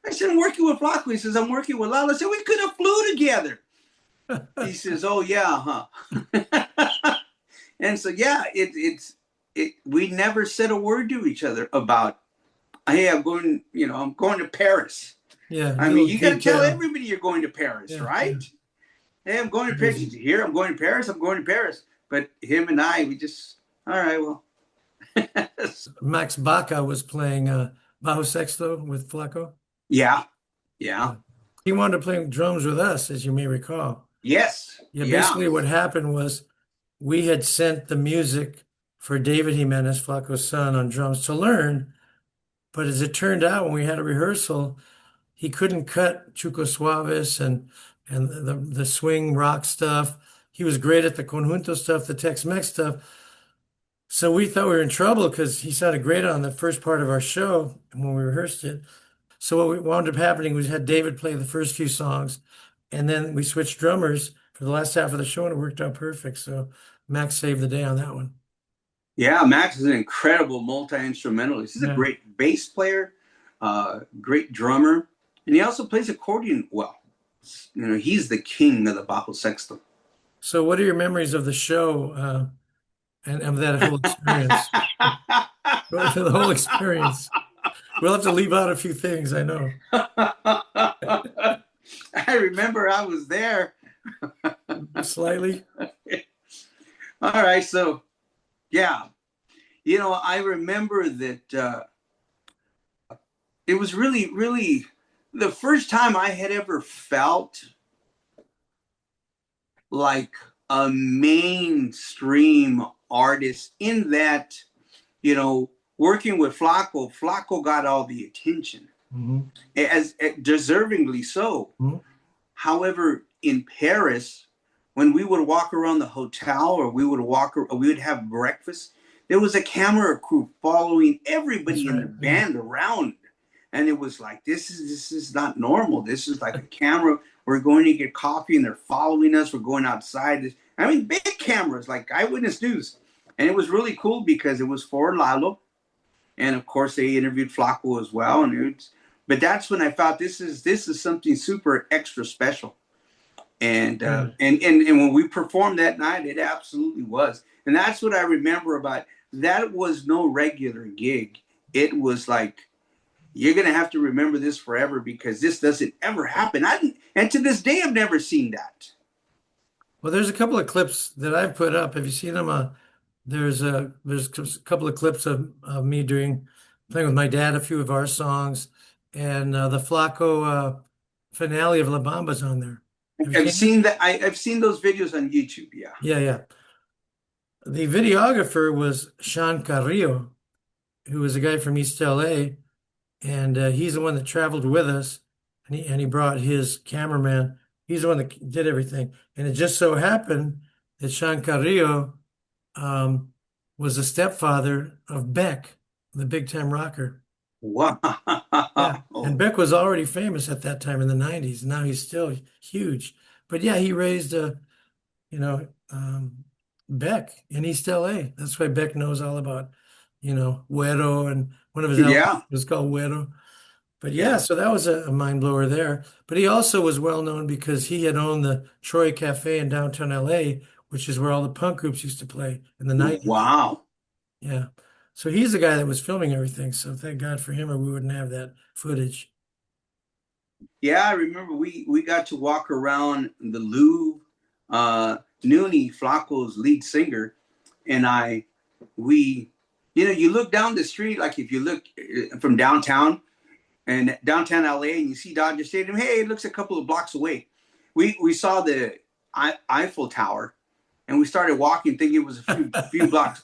I said, I'm working with Flaco. He says, I'm working with Lalo. I said, we could have flew together. He says, oh, yeah, huh? And so, yeah, we never said a word to each other about, hey, I'm going to Paris. Yeah. I mean, you got to tell everybody you're going to Paris, right? Yeah. Hey, I'm going to Paris. Did you hear? I'm going to Paris. I'm going to Paris. But him and I, we just, all right, well. Max Baca was playing bajo sexto with Flaco. Yeah. He wanted to play drums with us, as you may recall. Yes. Yeah. Basically, what happened was we had sent the music for David Jimenez, Flaco's son, on drums to learn. But as it turned out, when we had a rehearsal, he couldn't cut Chuco Suaves and the swing rock stuff. He was great at the conjunto stuff, the Tex-Mex stuff. So we thought we were in trouble because he sounded great on the first part of our show when we rehearsed it. So what wound up happening was had David play the first few songs, and then we switched drummers for the last half of the show, and it worked out perfect. So Max saved the day on that one. Yeah, Max is an incredible multi-instrumentalist. He's a great bass player, great drummer, and he also plays accordion well. He's the king of the bajo sexto. So what are your memories of the show and of that whole experience? The whole experience. We'll have to leave out a few things, I know. I remember I was there. Slightly. All right, so yeah. I remember that it was really, really the first time I had ever felt like a mainstream artist in that, working with Flaco got all the attention, as deservingly so. However, in Paris, when we would walk around the hotel or we would have breakfast, there was a camera crew following everybody in the band around. And it was like, this is not normal. This is like a camera. We're going to get coffee and they're following us. We're going outside. Big cameras like Eyewitness News. And it was really cool because it was for Lalo. And of course they interviewed Flaco as well. But that's when I thought this is something super extra special. And when we performed that night, it absolutely was. And that's what I remember about. That was no regular gig. It was like, you're going to have to remember this forever because this doesn't ever happen. And to this day, I've never seen that. Well, there's a couple of clips that I've put up. Have you seen them? There's a couple of clips of me playing with my dad, a few of our songs, and the Flaco finale of La Bamba's on there. I've seen that. I've seen those videos on YouTube. Yeah. Yeah. The videographer was Sean Carrillo, who was a guy from East LA, and he's the one that traveled with us, and he brought his cameraman. He's the one that did everything, and it just so happened that Sean Carrillo was the stepfather of Beck, the big time rocker. Wow. Yeah. And Beck was already famous at that time in the 90s. Now he's still huge. But yeah, he raised Beck in East LA. That's why Beck knows all about, Güero, and one of his albums was called Güero. But yeah, so that was a mind blower there. But he also was well known because he had owned the Troy Cafe in downtown LA, which is where all the punk groups used to play in the 90s. Wow. Yeah. So he's the guy that was filming everything. So thank God for him, or we wouldn't have that footage. Yeah, I remember we got to walk around the Louvre. Nooney, Flaco's lead singer, and we, you look down the street, like if you look from downtown LA and you see Dodger Stadium, hey, it looks a couple of blocks away. We saw the Eiffel Tower, and we started walking thinking it was a few blocks.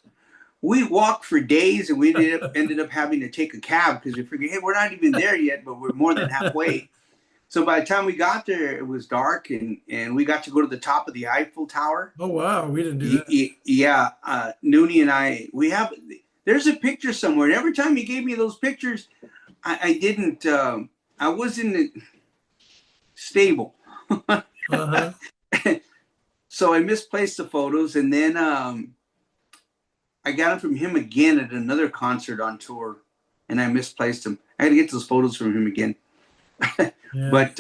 We walked for days, and we ended up having to take a cab because we figured, hey, we're not even there yet, but we're more than halfway. So by the time we got there, it was dark, and we got to go to the top of the Eiffel Tower. Oh, wow. We didn't do that. Yeah. Nooney and I, there's a picture somewhere. And every time he gave me those pictures, I wasn't stable. Uh-huh. So I misplaced the photos, and then I got them from him again at another concert on tour, and I misplaced them. I had to get those photos from him again. Yeah. But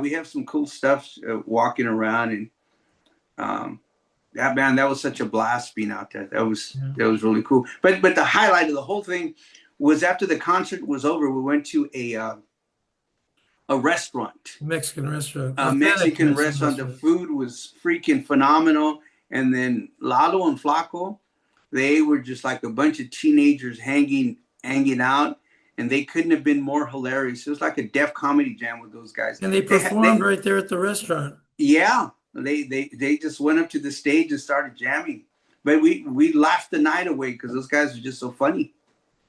we have some cool stuff walking around, and that was such a blast being out there. That was really cool. But the highlight of the whole thing was after the concert was over, we went to a restaurant, Mexican restaurant, a Mexican restaurant. The food was freaking phenomenal. And then Lalo and Flaco, they were just like a bunch of teenagers hanging out, and they couldn't have been more hilarious. It was like a deaf comedy jam with those guys. And they performed right there at the restaurant. Yeah, they just went up to the stage and started jamming. But we laughed the night away because those guys were just so funny.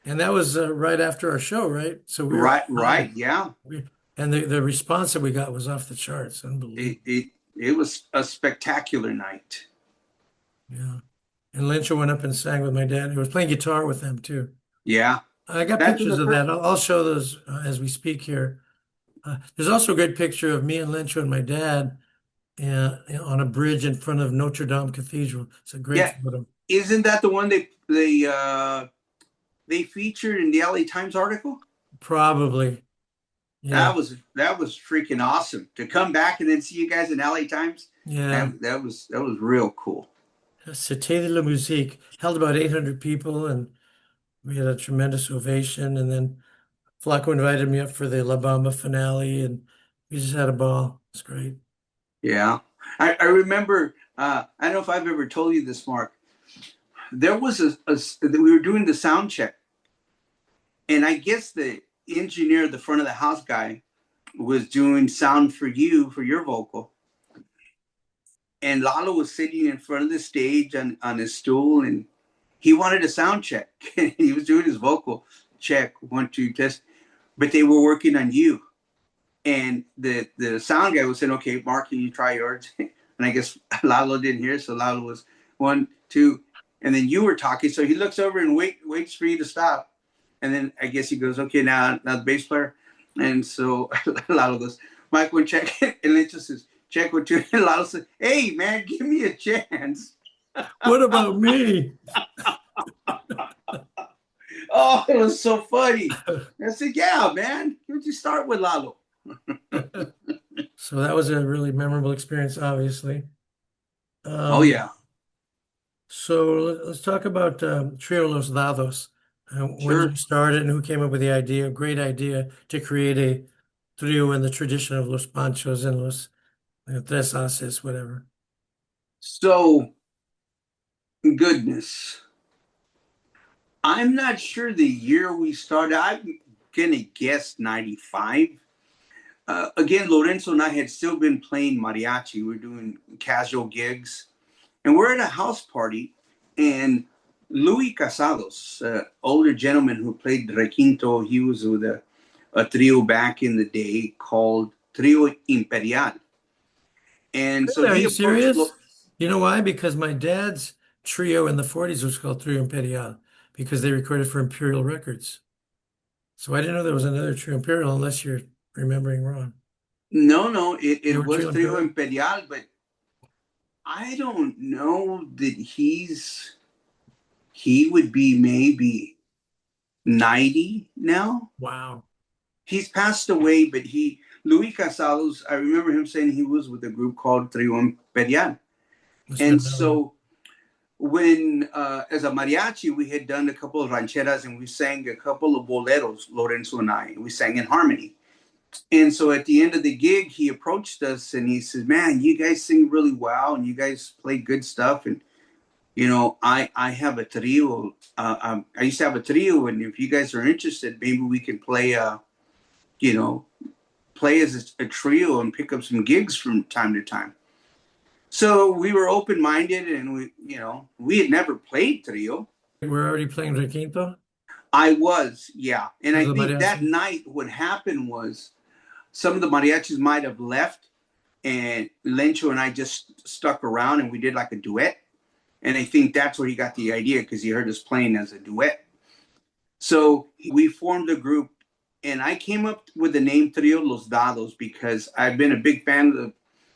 And that was right after our show, right? So we were right, yeah. And the response that we got was off the charts. Unbelievable. It was a spectacular night. Yeah. And Lyncho went up and sang with my dad. He was playing guitar with them too. Yeah. I got pictures of that. I'll show those as we speak here. There's also a great picture of me and Lyncho and my dad on a bridge in front of Notre Dame Cathedral. It's a great photo. Isn't that the one they featured in the LA Times article? Probably. Yeah. That was freaking awesome to come back and then see you guys in LA Times. Yeah. That was real cool. C'était de la musique held about 800 people, and we had a tremendous ovation. And then Flaco invited me up for the La Bamba finale, and we just had a ball. It's great. Yeah. I remember, I don't know if I've ever told you this, Mark. There was we were doing the sound check, and I guess the engineer, the front of the house guy, was doing sound for you, for your vocal. And Lalo was sitting in front of the stage on his stool, and he wanted a sound check. He was doing his vocal check, 1, 2, test, but they were working on you. And the sound guy was saying, okay, Mark, can you try yours? And I guess Lalo didn't hear, so Lalo was 1, 2, and then you were talking. So he looks over and waits for you to stop. And then I guess he goes, okay, now the bass player. And so Lalo goes, Mike, one check. And Lyncho says, check 1, 2. And Lalo says, hey, man, give me a chance. What about me? Oh, it was so funny. I said, yeah, man, why'd you start with Lalo? So that was a really memorable experience, obviously. Oh, yeah. So let's talk about Trio Los Dados. When you started and who came up with the idea, great idea to create a trio in the tradition of Los Panchos and Los Tres Haces, whatever. So, goodness. I'm not sure the year we started. I'm going to guess 95. Again, Lorenzo and I had still been playing mariachi. We were doing casual gigs. And we're at a house party, and Louie Casados, older gentleman who played requinto, he was with a trio back in the day called Trio Imperial. And so are you serious? You know why? Because my dad's trio in the 40s was called Trio Imperial because they recorded for Imperial Records. So I didn't know there was another Trio Imperial unless you're remembering wrong. No, it was Trio Imperial, but I don't know that he would be maybe 90 now. Wow. He's passed away, but Louie Casados, I remember him saying he was with a group called Trio Imperial. And so when, as a mariachi, we had done a couple of rancheras and we sang a couple of boleros, Lorenzo and I. We sang in harmony. And so at the end of the gig, he approached us and he said, "Man, you guys sing really well and you guys play good stuff. And I have a trio. I used to have a trio, and if you guys are interested, maybe we can play. You know, play as a trio and pick up some gigs from time to time." So we were open minded, and we had never played trio. We're already playing Requinto I was, yeah, and I with the think that mariachi. night what happened was some of the mariachis might have left, and Lencho and I just stuck around, and we did like a duet. And I think that's where he got the idea because he heard us playing as a duet. So we formed a group, and I came up with the name Trio Los Dados because I've been a big fan of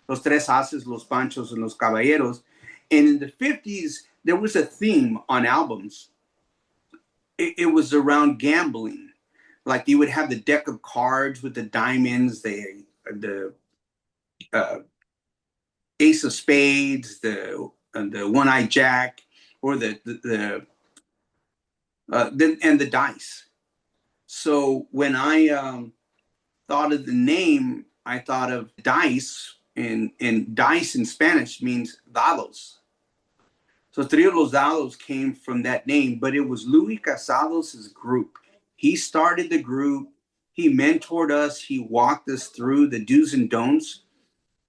Los Tres Haces, Los Panchos, and Los Caballeros. And in the 50s, there was a theme on albums. It was around gambling. Like you would have the deck of cards with the diamonds, the uh, ace of spades, the one-eyed jack, or and the dice. So when I thought of the name, I thought of dice, and dice in Spanish means dados. So Trio Los Dados came from that name, but it was Louis Casados' group. He started the group. He mentored us. He walked us through the do's and don'ts.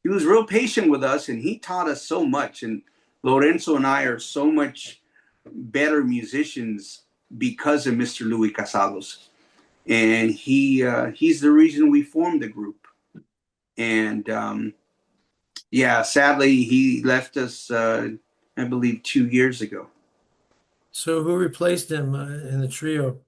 He was real patient with us, and he taught us so much. And Lorenzo and I are so much better musicians because of Mr. Louis Casados. And he's the reason we formed the group. And yeah, sadly, he left us, I believe, 2 years ago. So who replaced him in the trio?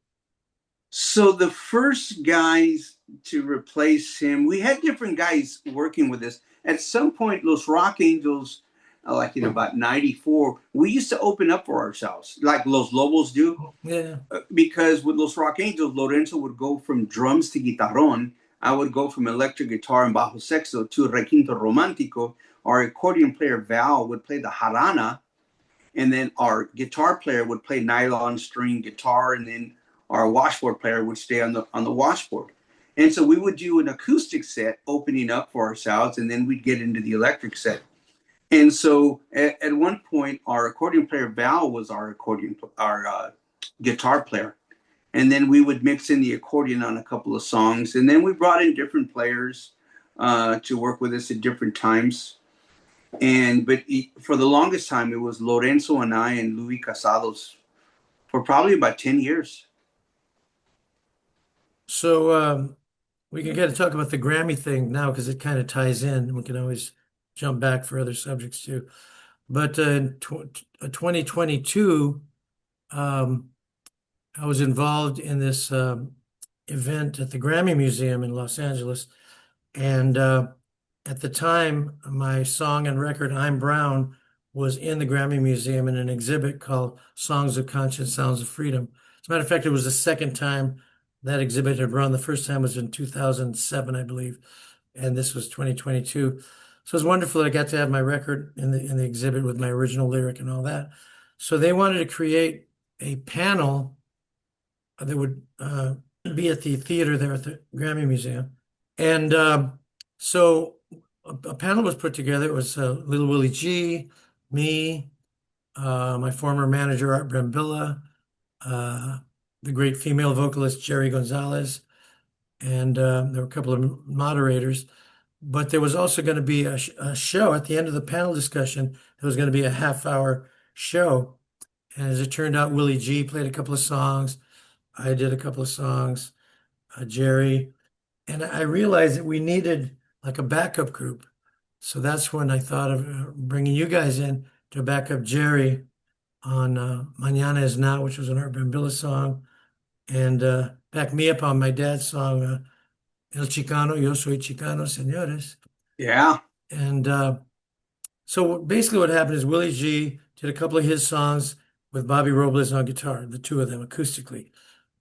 So the first guys to replace him, we had different guys working with us. At some point, Los Rock Angels, like in about 94, we used to open up for ourselves, like Los Lobos do. Yeah. Because with Los Rock Angels, Lorenzo would go from drums to guitarrón. I would go from electric guitar and bajo sexto to requinto romántico. Our accordion player, Val, would play the jarana. And then our guitar player would play nylon string guitar, and then our washboard player would stay on the washboard. And so we would do an acoustic set opening up for ourselves, and then we'd get into the electric set. And so at one point, our accordion player Val was our guitar player, and then we would mix in the accordion on a couple of songs, and then we brought in different players to work with us at different times. But for the longest time, it was Lorenzo and I and Louis Casados for probably about 10 years. So we can kind of talk about the Grammy thing now because it kind of ties in. We can always jump back for other subjects too. But in 2022, I was involved in this event at the Grammy Museum in Los Angeles. And at the time, my song and record, I'm Brown, was in the Grammy Museum in an exhibit called Songs of Conscience, Sounds of Freedom. As a matter of fact, it was the second time that exhibit had run. The first time was in 2007, I believe, and this was 2022. So it was wonderful that I got to have my record in the exhibit with my original lyric and all that. So they wanted to create a panel that would be at the theater there at the Grammy Museum. And so a panel was put together. It was Little Willie G, me, my former manager, Art Brambilla, the great female vocalist, Jerry Gonzalez, and there were a couple of moderators. But there was also going to be a show at the end of the panel discussion. There was going to be a half-hour show. And as it turned out, Willie G played a couple of songs. I did a couple of songs, Jerry. And I realized that we needed like a backup group. So that's when I thought of bringing you guys in to back up Jerry on Mañana Es Now, which was an Art Brambilla song, and back me up on my dad's song, El Chicano, Yo Soy Chicano, Señores. Yeah. And so basically what happened is Willie G did a couple of his songs with Bobby Robles on guitar, the two of them acoustically.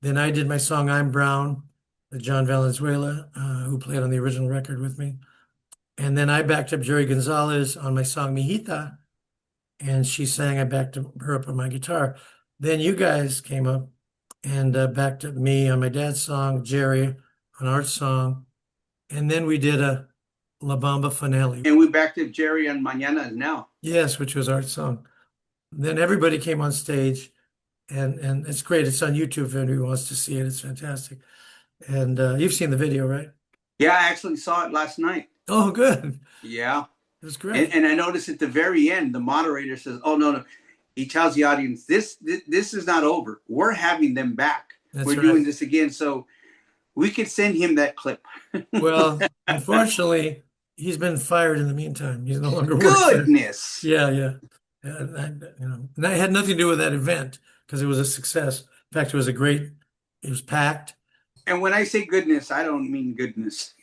Then I did my song I'm Brown with John Valenzuela, who played on the original record with me. And then I backed up Jerry Gonzalez on my song Mijita, and she sang, I backed her up on my guitar. Then you guys came up and backed up me on my dad's song, Jerry on Art's song, And then we did a La Bamba finale. And we backed up Jerry on Mañana Now. Yes, which was our song. Then everybody came on stage, and it's great. It's on YouTube if anyone wants to see it. It's fantastic. And you've seen the video, right? Yeah, I actually saw it last night. Oh, good. Yeah. It was great. And I noticed at the very end, the moderator says, "Oh no, no." He tells the audience, "This is not over. We're having them back. That's We're right. doing this again." So we could send him that clip. Well, unfortunately, he's been fired in the meantime. He's no longer works there. Goodness. Yeah, yeah. And that had nothing to do with that event because it was a success. In fact, it was packed. And when I say goodness, I don't mean goodness.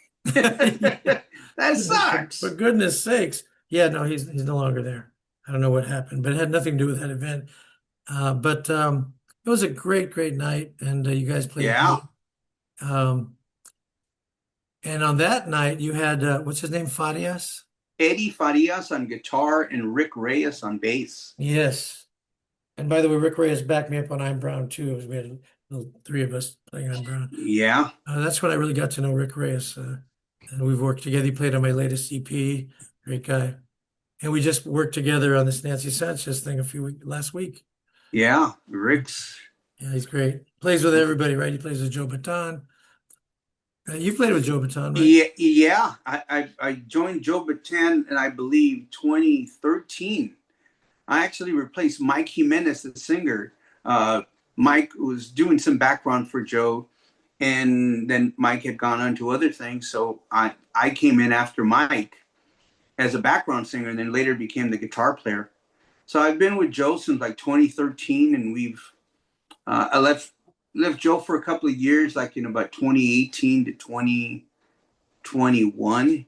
That sucks. For goodness sakes. Yeah, no, he's no longer there. I don't know what happened, but it had nothing to do with that event. But it was a great, great night, and you guys played. Yeah. And on that night, you had what's his name, Farias? Eddie Farias on guitar and Rick Reyes on bass. Yes. And by the way, Rick Reyes backed me up on I'm Brown too. We had three of us playing I'm Brown. Yeah. That's when I really got to know Rick Reyes. And we've worked together. He played on my latest EP. Great guy. And we just worked together on this Nancy Sanchez thing last week. Yeah, Rick's. Yeah, he's great. Plays with everybody, right? He plays with Joe Bataan. You played with Joe Bataan, right? Yeah. I joined Joe Bataan in, I believe, 2013. I actually replaced Mike Jimenez, the singer. Mike was doing some background for Joe, and then Mike had gone on to other things. So I came in after Mike as a background singer, and then later became the guitar player. So I've been with Joe since like 2013, and I left Joe for a couple of years, like in about 2018 to 2021,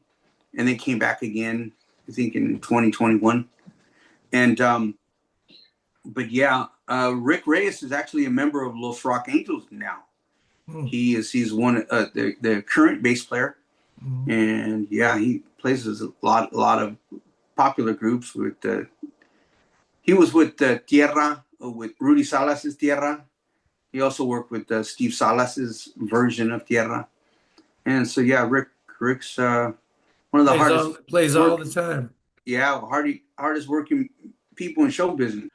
and then came back again, I think in 2021. And but yeah, Rick Reyes is actually a member of Los Rock Angels now. He's one of the current bass player, and yeah, he plays with a lot of popular groups. He was with Tierra, with Rudy Salas's Tierra. He also worked with Steve Salas's version of Tierra, and so yeah, Rick's one of the hardest plays all the time. Yeah, hardest working people in show business.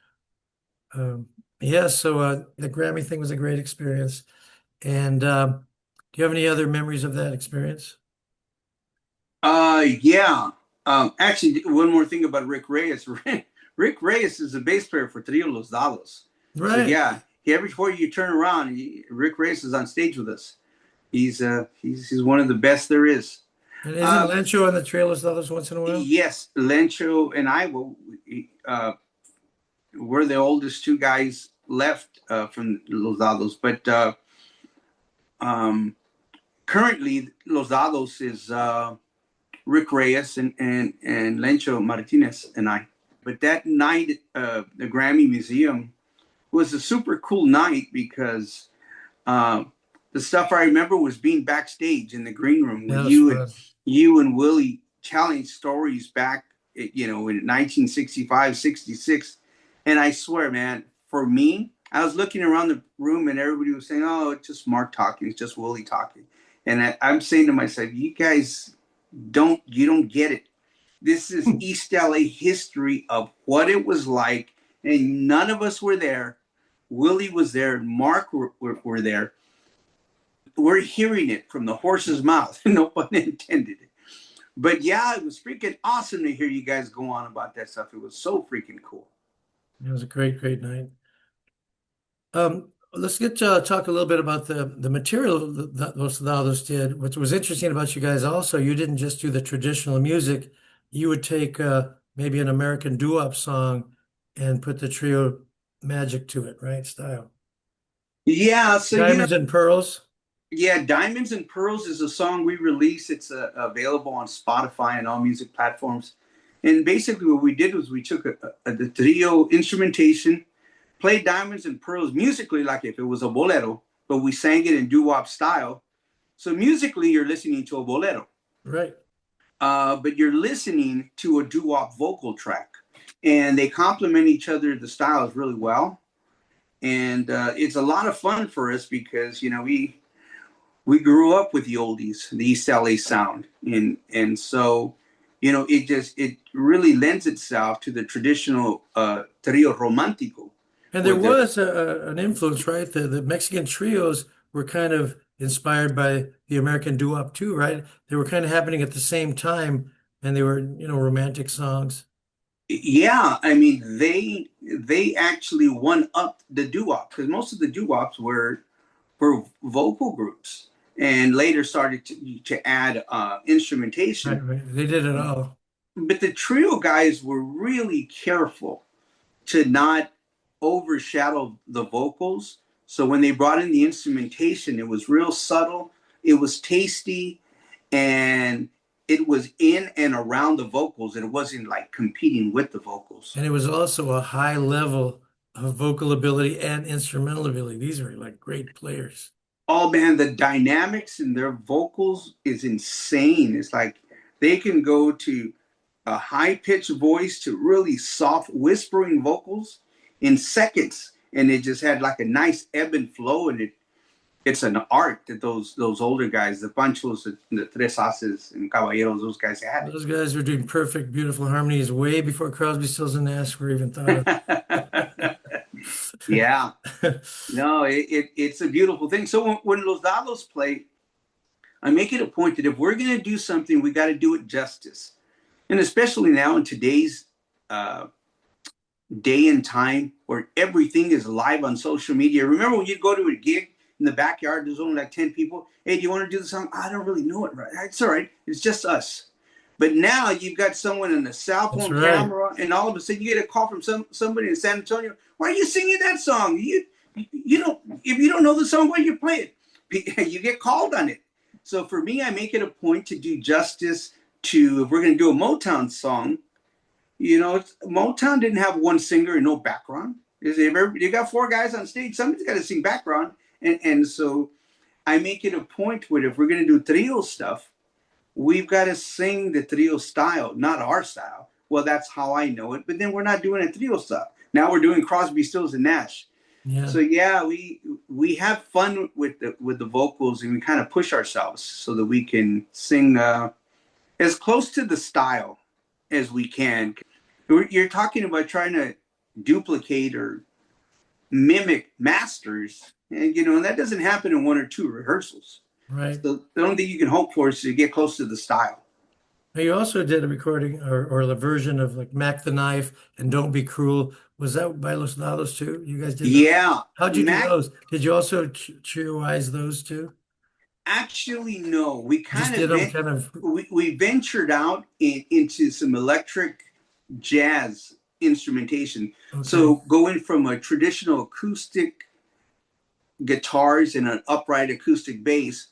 Yeah, so the Grammy thing was a great experience. And do you have any other memories of that experience? Yeah. Actually, one more thing about Rick Reyes. Rick Reyes is a bass player for Trio Los Dados. Right. So yeah, every before you turn around, Rick Reyes is on stage with us. He's one of the best there is. And isn't Lencho on the Trio Los Dados once in a while? Yes, Lencho and I we're the oldest two guys left from Los Dados, but currently Los Dados is Rick Reyes and Lencho Martinez and I. But that night, the Grammy Museum was a super cool night because the stuff I remember was being backstage in the green room with you and Willie telling stories back, in 1965, 66. And I swear, man, for me, I was looking around the room and everybody was saying, "Oh, it's just Mark talking. It's just Willie talking." And I'm saying to myself, you guys don't get it. This is East LA history of what it was like. And none of us were there. Willie was there. And Mark were there. We're hearing it from the horse's mouth. No pun intended. But yeah, it was freaking awesome to hear you guys go on about that stuff. It was so freaking cool. It was a great, great night. Let's talk a little bit about the material that Los Dados did. What was interesting about you guys also, you didn't just do the traditional music. You would take maybe an American doo-wop song and put the trio magic to it, right? Style. Yeah. So Diamonds and Pearls. Yeah, Diamonds and Pearls is a song we released. It's available on Spotify and all music platforms. And basically what we did was we took the trio instrumentation, played Diamonds and Pearls musically like if it was a bolero, but we sang it in doo-wop style. So musically, you're listening to a bolero. Right. But you're listening to a doo-wop vocal track. And they complement each other, the styles, really well. And it's a lot of fun for us because, we grew up with the oldies, the East LA sound, and so it really lends itself to the traditional trio romántico And there with the was an influence, right? The Mexican trios were kind of inspired by the American doo-wop too, right? They were kind of happening at the same time, and they were, romantic songs. yeah. I mean, they actually won up the doo-wop because most of the doo-wops were vocal groups and later started to add Right, instrumentation. right. They did it all. But the trio guys were really careful to not overshadow the vocals. So when they brought in the instrumentation, it was real subtle, it was tasty, and it was in and around the vocals. It wasn't like competing with the vocals. And it was also a high level of vocal ability and instrumental ability. These are like great players. Oh man, the dynamics in their vocals is insane. It's like they can go to a high pitched voice to really soft whispering vocals in seconds, and it just had like a nice ebb and flow. And it's an art that those older guys, the Panchos, the Tres Haces, and Caballeros, those guys had Those guys were doing perfect, beautiful harmonies way before Crosby, Stills, and Nash were even thought it. of. Yeah, no, it's a beautiful thing. So when Los Dados play, I make it a point that if we're going to do something, we got to do it justice. And especially now in today's uh, day and time where everything is live on social media. Remember when you'd go to a gig in the backyard, there's only like 10 people. Hey, do you want to do the song? I don't really know it right. It's all right. It's just us. But now you've got someone in a cell That's phone right. camera, and all of a sudden you get a call from somebody in San Antonio. Why are you singing that song? You don't, if you don't know the song, why you play it? You get called on it. So for me, I make it a point to do justice to, if we're going to do a Motown song, Motown didn't have one singer and no background. You got four guys on stage, somebody's got to sing background. And so I make it a point where if we're going to do trio stuff, we've got to sing the trio style, not our style. Well, that's how I know it. But then we're not doing a trio stuff. Now we're doing Crosby, Stills, and Nash. Yeah. So yeah, we have fun with the vocals, and we kind of push ourselves so that we can sing as close to the style as we can. You're talking about trying to duplicate or mimic masters, and that doesn't happen in one or two rehearsals. Right. So the only thing you can hope for is to get close to the style. Now, you also did a recording or the version of like Mac the Knife and Don't Be Cruel. Was that by Los Dados too? You guys did those? Yeah, How'd you do Mac. those? Did you also trioize those too? Actually, no. We Just kind did of them kind of, we ventured out into some electric jazz instrumentation. okay. So going from a traditional acoustic guitars and an upright acoustic bass,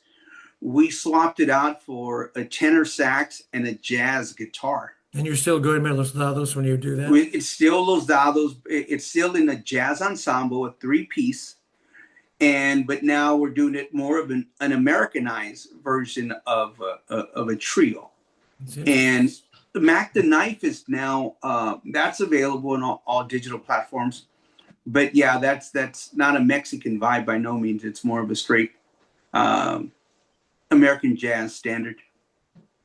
we swapped it out for a tenor sax and a jazz guitar. And you're still going by Los Dados when you do that? It's still Los Dados. It's still in a jazz ensemble, a three-piece, but now we're doing it more of an Americanized version of a trio. And Mac the Knife is now that's available on all digital platforms. But yeah, that's not a Mexican vibe by no means. It's more of a straight American jazz standard.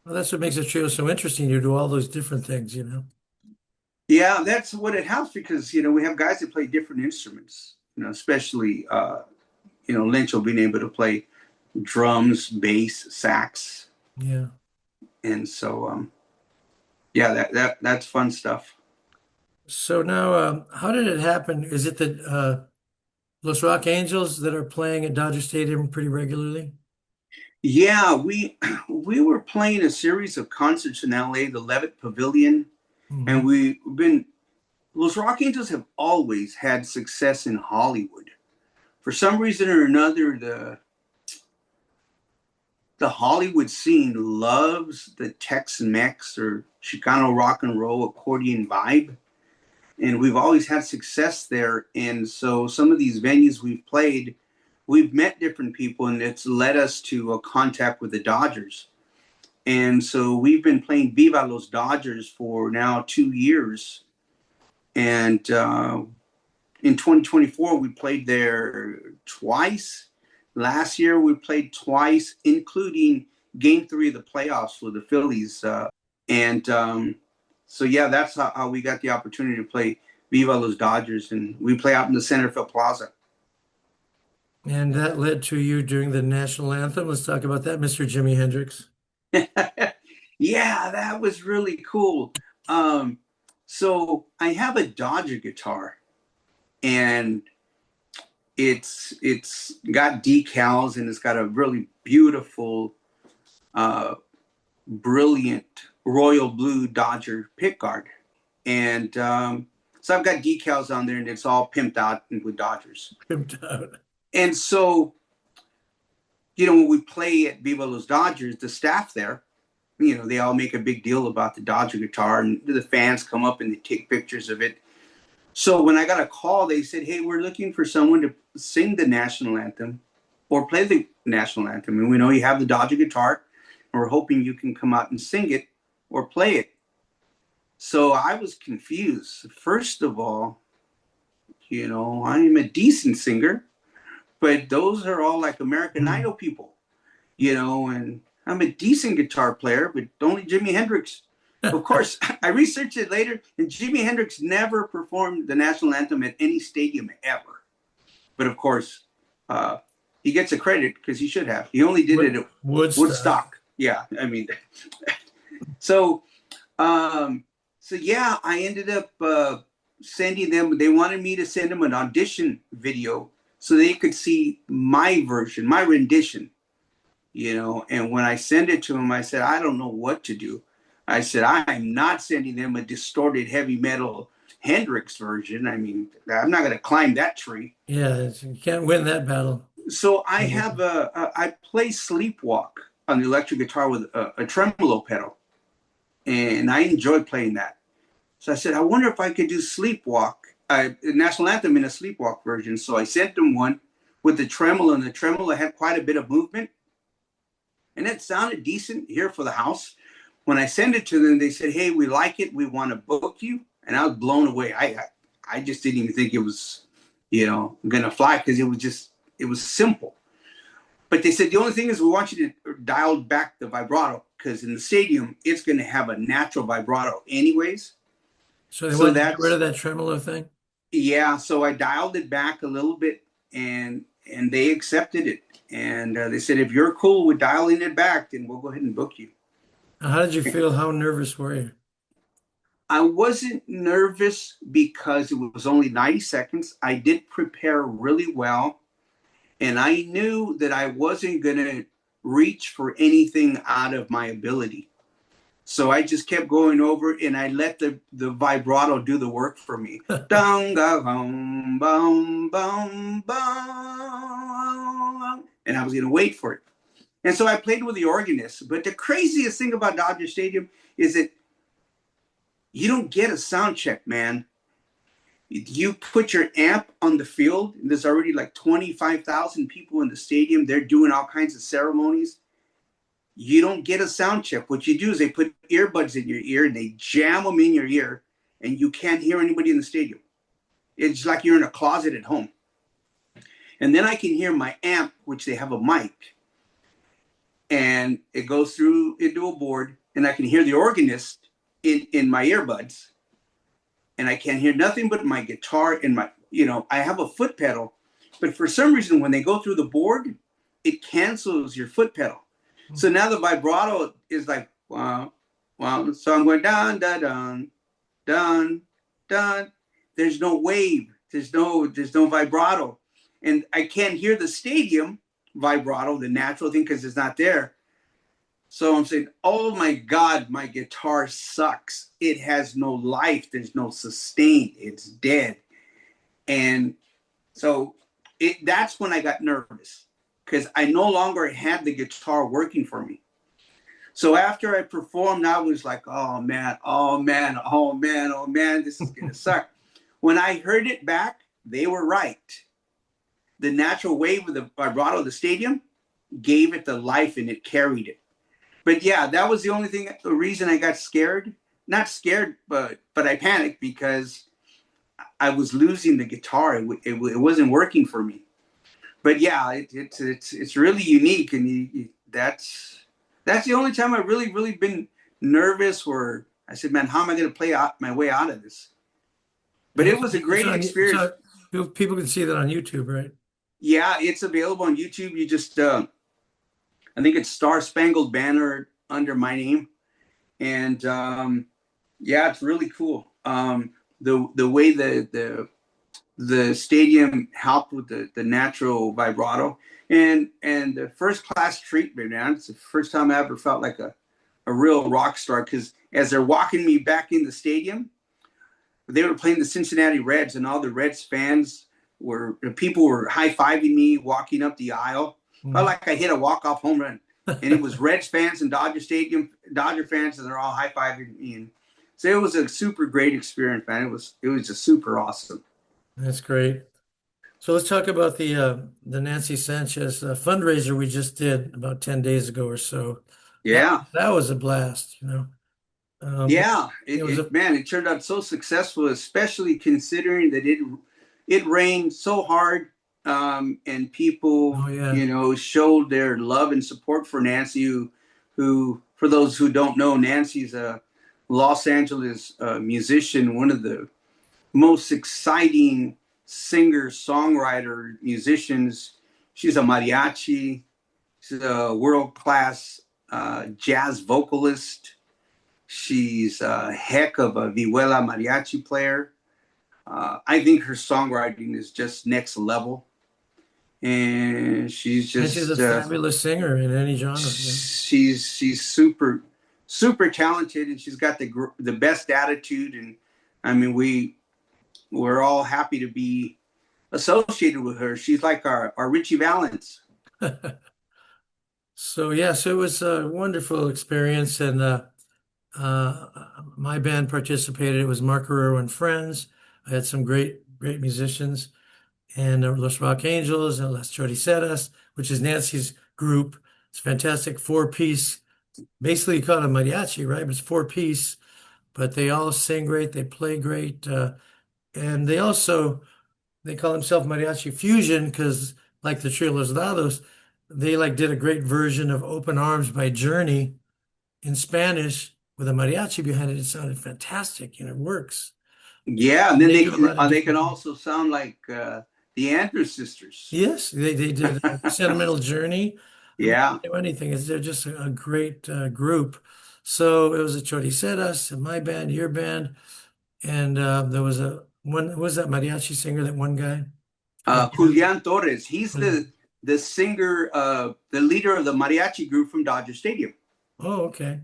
Well, that's what makes a trio so interesting. You do all those different things. Yeah, that's what it helps because we have guys that play different instruments. Especially Lencho being able to play drums, bass, sax, Yeah. and so yeah, that's fun stuff. So now, how did it happen? Is it the Los Rock Angels that are playing at Dodger Stadium pretty regularly? Yeah, we were playing a series of concerts in LA, the Levitt Pavilion, and Hmm. we've been Los Rock Angels have always had success in Hollywood. For some reason or another, the Hollywood scene loves the Tex-Mex or Chicano rock and roll accordion vibe. And we've always had success there. And so some of these venues we've played, we've met different people, and it's led us to a contact with the Dodgers. And so we've been playing Viva Los Dodgers for now 2 years. And in 2024, we played there twice. Last year we played twice, including Game 3 of the playoffs with the Phillies. And so yeah, that's how we got the opportunity to play Viva Los Dodgers, and we play out in the Centerfield Plaza. And that led to you during the national anthem. Let's talk about that, Mr. Jimi Hendrix. Yeah, that was really cool. So I have a Dodger guitar, and it's got decals, and it's got a really beautiful, brilliant royal blue Dodger pickguard. And so I've got decals on there, and it's all pimped out with Dodgers. Pimped out. And so, when we play at Viva Los Dodgers, the staff there, they all make a big deal about the Dodger guitar, and the fans come up and they take pictures of it. So when I got a call, they said, hey, we're looking for someone to sing the national anthem or play the national anthem. And we know you have the Dodger guitar, and we're hoping you can come out and sing it or play it. So I was confused. First of all, I'm a decent singer, but those are all like American Idol people, and I'm a decent guitar player, but only Jimi Hendrix. Of course, I researched it later, and Jimi Hendrix never performed the national anthem at any stadium ever. But of course, he gets a credit because he should have. He only did it at Woodstock. Yeah, I mean, so yeah, I ended up sending them. They wanted me to send them an audition video so they could see my version, my rendition. And when I sent it to them, I said, I don't know what to do. I said, I'm not sending them a distorted heavy metal Hendrix version. I mean, I'm not going to climb that tree. Yeah, you can't win that battle. So I have I play Sleepwalk on the electric guitar with a tremolo pedal. And I enjoy playing that. So I said, I wonder if I could do Sleepwalk, national anthem in a Sleepwalk version. So I sent them one with the tremolo, and the tremolo had quite a bit of movement. And it sounded decent here for the house. When I sent it to them, they said, hey, we like it. We want to book you. And I was blown away. I just didn't even think it was, going to fly, because it was simple. But they said, the only thing is we want you to dial back the vibrato, because in the stadium, it's going to have a natural vibrato anyways. So they want to get rid of that tremolo thing? Yeah, so I dialed it back a little bit, and they accepted it. And they said, if you're cool with dialing it back, then we'll go ahead and book you. How did you feel? How nervous were you? I wasn't nervous because it was only 90 seconds. I did prepare really well. And I knew that I wasn't going to reach for anything out of my ability. So I just kept going over, and I let the vibrato do the work for me. And I was going to wait for it. And so I played with the organist. But the craziest thing about Dodger Stadium is that you don't get a sound check, man. You put your amp on the field, and there's already like 25,000 people in the stadium. They're doing all kinds of ceremonies. You don't get a sound check. What you do is they put earbuds in your ear, and they jam them in your ear, and you can't hear anybody in the stadium. It's like you're in a closet at home. And then I can hear my amp, which they have a mic, and it goes through into a board, and I can hear the organist in my earbuds, and I can't hear nothing but my guitar and my, I have a foot pedal, but for some reason when they go through the board, it cancels your foot pedal. So now the vibrato is like, wow, wow. So I'm going dun, dun, dun, dun, dun. There's no wave. There's no vibrato. And I can't hear the stadium vibrato, the natural thing, because it's not there. So I'm saying, oh my God, my guitar sucks. It has no life. There's no sustain. It's dead. And so that's when I got nervous, because I no longer had the guitar working for me. So after I performed, I was like, oh man, oh man, oh man, oh man, this is going to suck. When I heard it back, they were right. The natural wave of the vibrato of the stadium gave it the life, and it carried it. But yeah, that was the reason I got scared. Not scared, but I panicked because I was losing the guitar. It wasn't working for me. but yeah, it's really unique, and that's the only time I've really been nervous. Where I said, "Man, how am I going to play out my way out of this?" But And it was a great experience. people can see that on YouTube, right? Yeah, it's available on YouTube. You just, I think it's Star Spangled Banner under my name, and yeah, it's really cool. The way the stadium helped with the natural vibrato and the first class treatment, man. It's the first time I ever felt like a real rock star, because as they're walking me back in the stadium, they were playing the Cincinnati Reds, and all the Reds fans were, people were high-fiving me walking up the aisle. Felt like I hit a walk-off home run. And it was Reds fans and Dodger fans, and they're all high-fiving me. And so it was a super great experience, man. It was just super awesome. That's great. So let's talk about the Nancy Sanchez fundraiser we just did about 10 days ago or so. That Yeah. that was a blast, you know. Yeah, It was a man, it turned out so successful, especially considering that it rained so hard, and people, oh yeah. showed their love and support for Nancy, who for those who don't know, Nancy's a Los Angeles musician, one of the most exciting singer, songwriter, musicians. She's a mariachi. She's a world class jazz vocalist. She's a heck of a vihuela mariachi player. I think her songwriting is just next level, and she's And she's a just fabulous singer in any genre. You know? she's super talented, and she's got the best attitude. And I mean, we're all happy to be associated with her. She's like our Richie Valens. So yes, it was a wonderful experience, and uh, my band participated. It was Mark Guerrero and Friends. I had some great musicians, and Los Rock Angels and Las Choriceras, which is Nancy's group. It's a fantastic four-piece. Basically, you call it a mariachi, right? But it's four-piece, but they all sing great. They play great, and they call themselves Mariachi Fusion because, like the trio Los Dados, they like did a great version of Open Arms by Journey in Spanish with a mariachi behind it. It sounded fantastic. You know, it works. Yeah, and And then they do a lot of they can different things. also sound like the Andrews sisters. Yes, they did Sentimental Journey. I mean, they Yeah. do anything. They're just a great group. So it was a Choriceras, and my band, your band, and there was a one. Who was that mariachi singer? That one guy, Julian. Julian Torres. He's the singer, the leader of the mariachi group from Dodger Stadium. Oh, okay.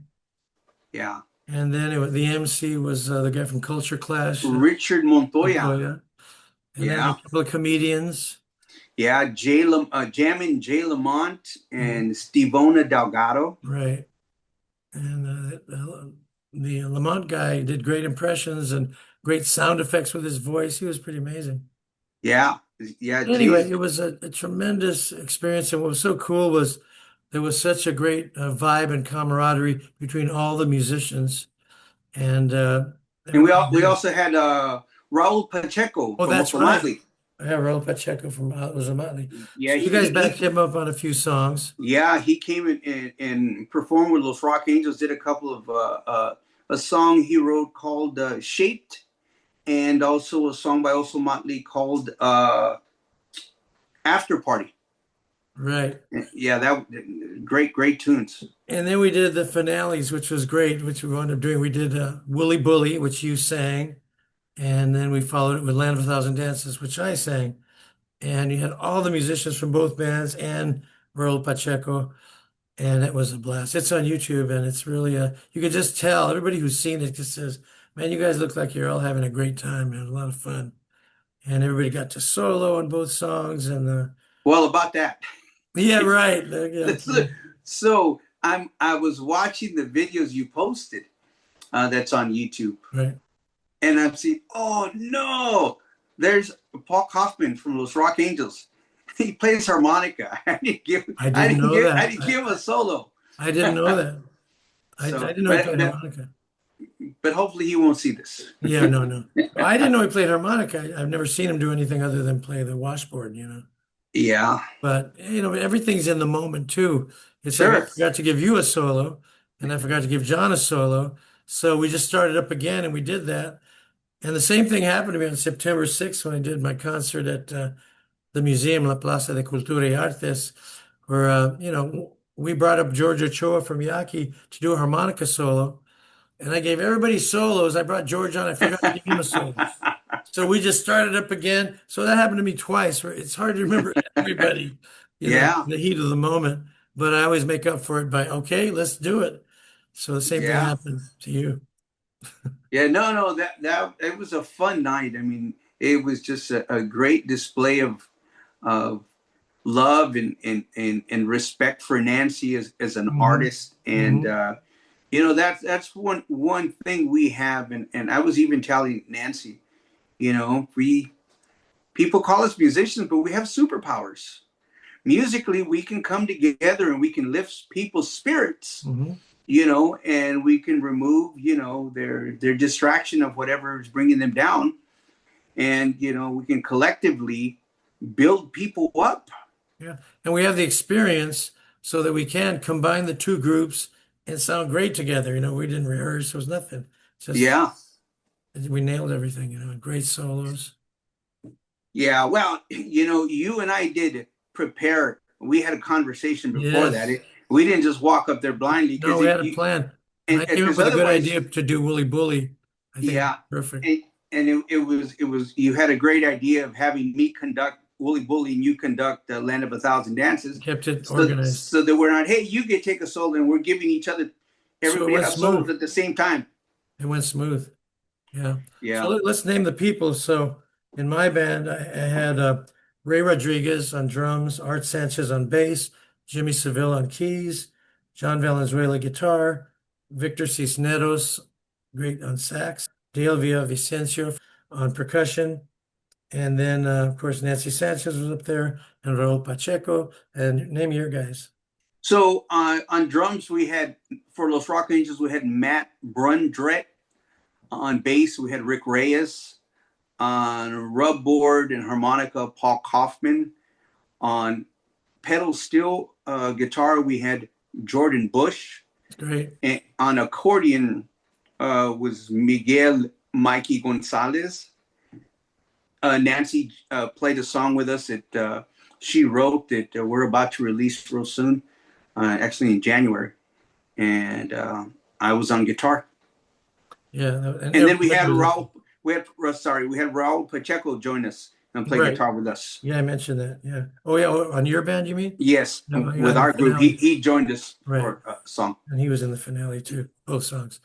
Yeah. And then the MC was the guy from Culture Clash, Richard Montoya. Montoya. And then a Yeah. couple of comedians. Yeah. Jammin' Jay Lamont Mhm. and Stevona Delgado. Right. And the Lamont guy did great impressions and great sound effects with his voice. He was pretty amazing. Yeah. Yeah. Anyway, Jay's. it was a tremendous experience. And what was so cool was there was such a great vibe and camaraderie between all the musicians. And And everybody we did. also had Raul Pacheco Oh, from that's right. Ocomatli. I have Raul Pacheco from was a Motley. Yeah. So you guys backed him up on a few songs. Yeah, he came and performed with Los Rock Angels. Did a couple of a song he wrote called "Shaped," and also a song by Oso Motley called "After Party." Right. Yeah, that great tunes. And then we did the finales, which was great, which we wound up doing. We did Wooly Bully, which you sang, and then we followed it with Land of a Thousand Dances, which I sang. And you had all the musicians from both bands and Raul Pacheco, and it was a blast. It's on YouTube, and it's really you could just tell everybody who's seen it just says, "Man, you guys look like you're all having a great time, man. A lot of fun." And everybody got to solo on both songs, and Well, about that. yeah, right. Yeah, So I was watching the videos you posted that's on YouTube, right. and I'm seeing, oh no, there's Paul Kaufman from Los Rock Angels. He plays harmonica. I didn't know I that. didn't give him a solo. I didn't know that. I So, didn't know he played harmonica. but hopefully he won't see this. Yeah, no. I didn't know he played harmonica. I've never seen him do anything other than play the washboard, you know. Yeah. But everything's in the moment too. It's like I Sure. forgot to give you a solo, and I forgot to give John a solo. So we just started up again, and we did that. And the same thing happened to me on September 6th when I did my concert at the museum, La Plaza de Cultura y Artes, where we brought up George Ochoa from Yaqui to do a harmonica solo, and I gave everybody solos. I brought George on. I forgot to give him a solo. So we just started up again. So that happened to me twice, where it's hard to remember everybody, Yeah. in the heat of the moment. But I always make up for it by, okay, let's do it. So the same thing Yeah. happened to you. Yeah. No, no, that it was a fun night. I mean, it was just a great display of love and respect for Nancy as an Hmm. artist. And Hmm. that's one thing we have. And I was even telling Nancy, we people call us musicians, but we have superpowers. Musically, we can come together and we can lift people's spirits, Hmm. and we can remove, their distraction of whatever is bringing them down. And, we can collectively build people up. Yeah. And we have the experience so that we can combine the two groups and sound great together. We didn't rehearse, there was nothing. Just Yeah. we nailed everything, great solos. Yeah. Well, you and I did prepare. We had a conversation before that. Yes. We didn't just walk up there blindly No, because we had a plan. And and I came up because with a good otherwise, idea to do Wooly Bully. I think it's yeah. perfect. And it was you had a great idea of having me conduct Woolly Bully and you conduct Land of a Thousand Dances, Kept it organized. so that we're not, hey, you get take a solo, and we're giving each other, So it everybody went else, solos smooth. at the same time. It went smooth. Yeah. So Yeah. let's name the people. So in my band, I had Ray Rodriguez on drums, Art Sanchez on bass, Jimmy Seville on keys, John Valenzuela guitar, Victor Cisneros, great on sax, Dale Villavicencio on percussion, and then of course Nancy Sanchez was up there, and Raul Pacheco, and name your guys. So on drums, we had, for Los Rock Angels, we had Matt Brundrett. On bass, we had Rick Reyes. On rub board and harmonica, Paul Kaufman. On pedal steel guitar, we had Jordan Bush. Great. And on accordion was Miguel Mikey Gonzalez. Nancy played a song with us that she wrote that we're about to release real soon, actually in January. And I was on guitar. Yeah, and And then everybody was up there. We had Raul Pacheco join us and play Right. guitar with us. Yeah, I mentioned that. Yeah. Oh, yeah. On your band, you mean? Yes, No, yeah, with in the our group, he finale. he joined us Right. for a song. And he was in the finale too, both songs.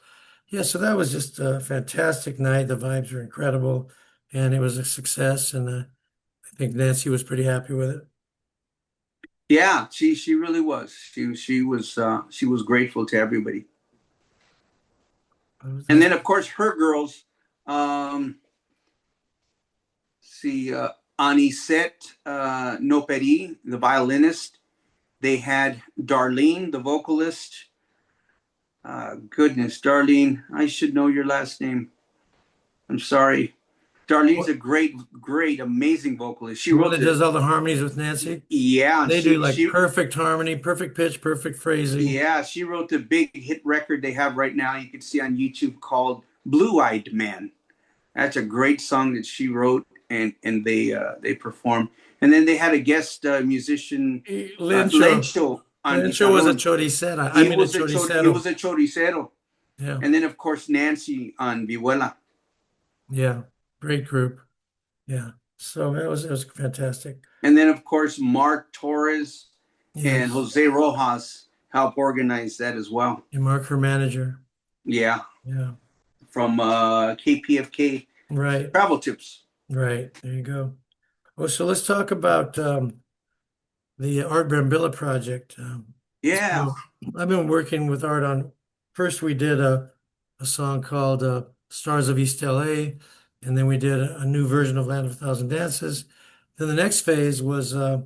Yeah, so that was just a fantastic night. The vibes were incredible, and it was a success. And I think Nancy was pretty happy with it. Yeah, she really was. She was grateful to everybody. And That's then of course her girls, um, see Anisette Noperi, the violinist. They had Darlene, the vocalist. Goodness, Darlene, I should know your last name. I'm sorry. Darlene's what a great, amazing vocalist. She the one wrote that the does all the harmonies with Nancy. yeah, They do she like she perfect harmony, perfect pitch, perfect phrasing. yeah, she wrote the big hit record they have right now. You can see on YouTube called "Blue Eyed Man." That's a great song that she wrote, and they performed. And then they had a guest musician, Lencho, Lencho on Lencho was a guitarron. choricera. I He mean a was he was choricero. a choricero. Yeah, And then of course Nancy on vihuela. yeah, great group. Yeah, so it was fantastic. And then of course Mark Torres and Yes, Jose Rojas help organize that as well. and Mark, her manager. Yeah, Yeah, from KPFK right. Travel Tips. Right. There you go. Well, so let's talk about the Art Brambilla project. Yeah. So I've been working with Art on, first we did a song called Stars of East LA, and then we did a new version of Land of a Thousand Dances. Then the next phase was a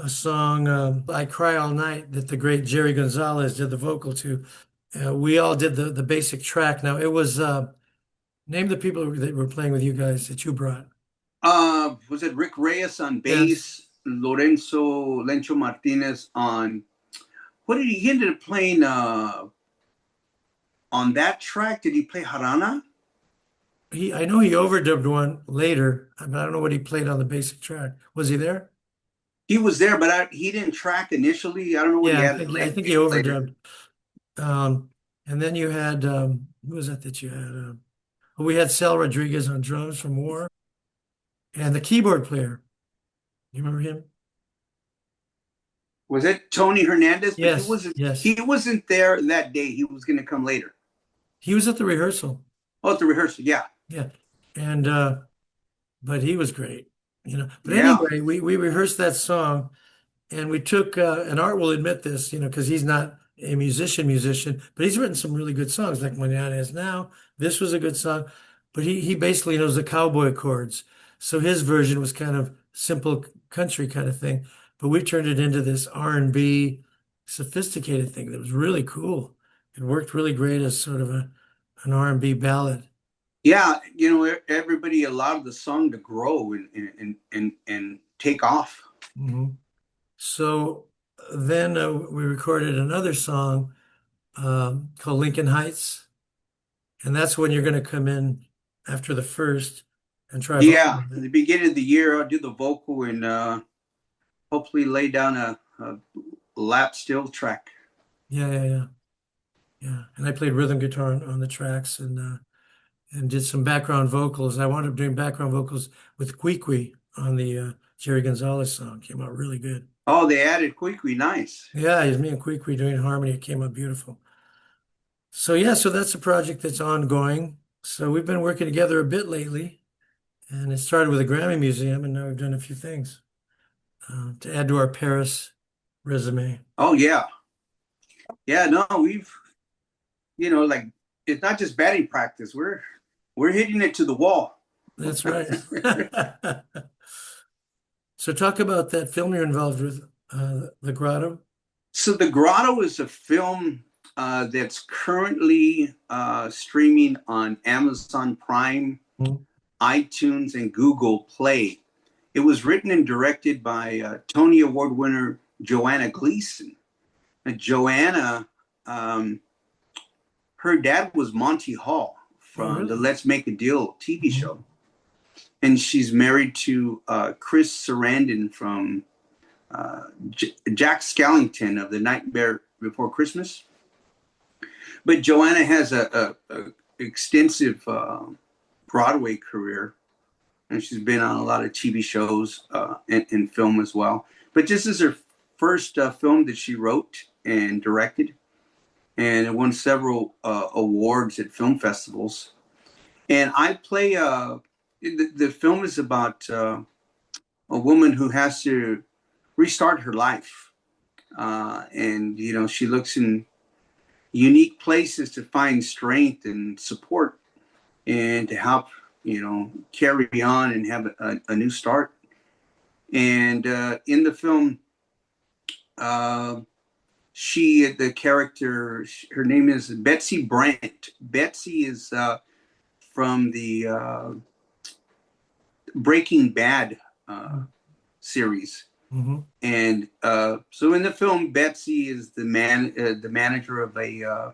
song, I Cry All Night, that the great Jerry Gonzalez did the vocal to. We all did the basic track. Now it was, name the people that were playing with you guys that you brought. Was it Rick Reyes on Yes. bass? Lorenzo Lencho Martinez on what did he ended up playing on that track? Did he play Harana? I know he overdubbed one later, but I don't know what he played on the basic track. Was he there? He was there, but he didn't track initially. I don't know what he Yeah, I added think I think he later. overdubbed. And then you had who was that you had? Well, we had Sal Rodriguez on drums from War, and the keyboard player. You remember him? Was it Tony Hernandez? But Yes, yes. he wasn't there that day. He was going to come later. He was at the rehearsal. Oh, at the rehearsal, yeah. Yeah. And but he was great, you know. But Yeah. anyway, we rehearsed that song and we took and Art will admit this, you know, because he's not a musician, but he's written some really good songs like Mañana is Now. This was a good song, but he basically knows the cowboy chords. So his version was kind of simple country kind of thing, but we turned it into this R&B sophisticated thing that was really cool. It worked really great as sort of an R&B ballad. Yeah, you know, everybody allowed the song to grow and take off. Mhm. So then we recorded another song called Lincoln Heights, and that's when you're going to come in after the first and try vocal Yeah, on at it. the beginning of the year, I'll do the vocal and hopefully lay down a lap steel track. Yeah, yeah, yeah, yeah. And I played rhythm guitar on the tracks and did some background vocals. I wound up doing background vocals with Kwee on the Jerry Gonzalez song. Came out really good. Oh, they added Quickly, nice. Yeah, it was me and Kwee doing harmony. It came out beautiful. So yeah, so that's a project that's ongoing. So we've been working together a bit lately, and it started with a Grammy Museum, and now we've done a few things to add to our Paris resume. Oh yeah, yeah. No, we've like it's not just batting practice. We're hitting it to the wall. That's right. So talk about that film you're involved with, The Grotto. So the Grotto is a film that's currently streaming on Amazon Prime, Mhm. iTunes, and Google Play. It was written and directed by Tony Award winner Joanna Gleason. Joanna, her dad was Monty Hall Oh, from the really? Let's Make a Deal TV Mhm. show. And she's married to Chris Sarandon from Jack Skellington of The Nightmare Before Christmas. But Joanna has a extensive Broadway career, and she's been on a lot of TV shows and film as well. But this is her first film that she wrote and directed, and it won several awards at film festivals. And I play the film is about a woman who has to restart her life, and she looks in unique places to find strength and support and to help carry on and have a new start. And in the film, the character, her name is Betsy Brandt. Betsy is from the Breaking Bad series. Mhm. And so in the film, Betsy is the manager of a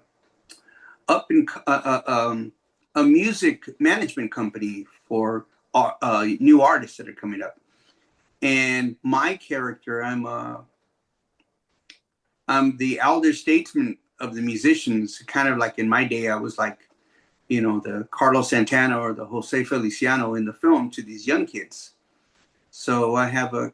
up in a music management company for new artists that are coming up. And my character, I'm the elder statesman of the musicians. Kind of like in my day, I was like, the Carlos Santana or the Jose Feliciano in the film to these young kids. So I'm a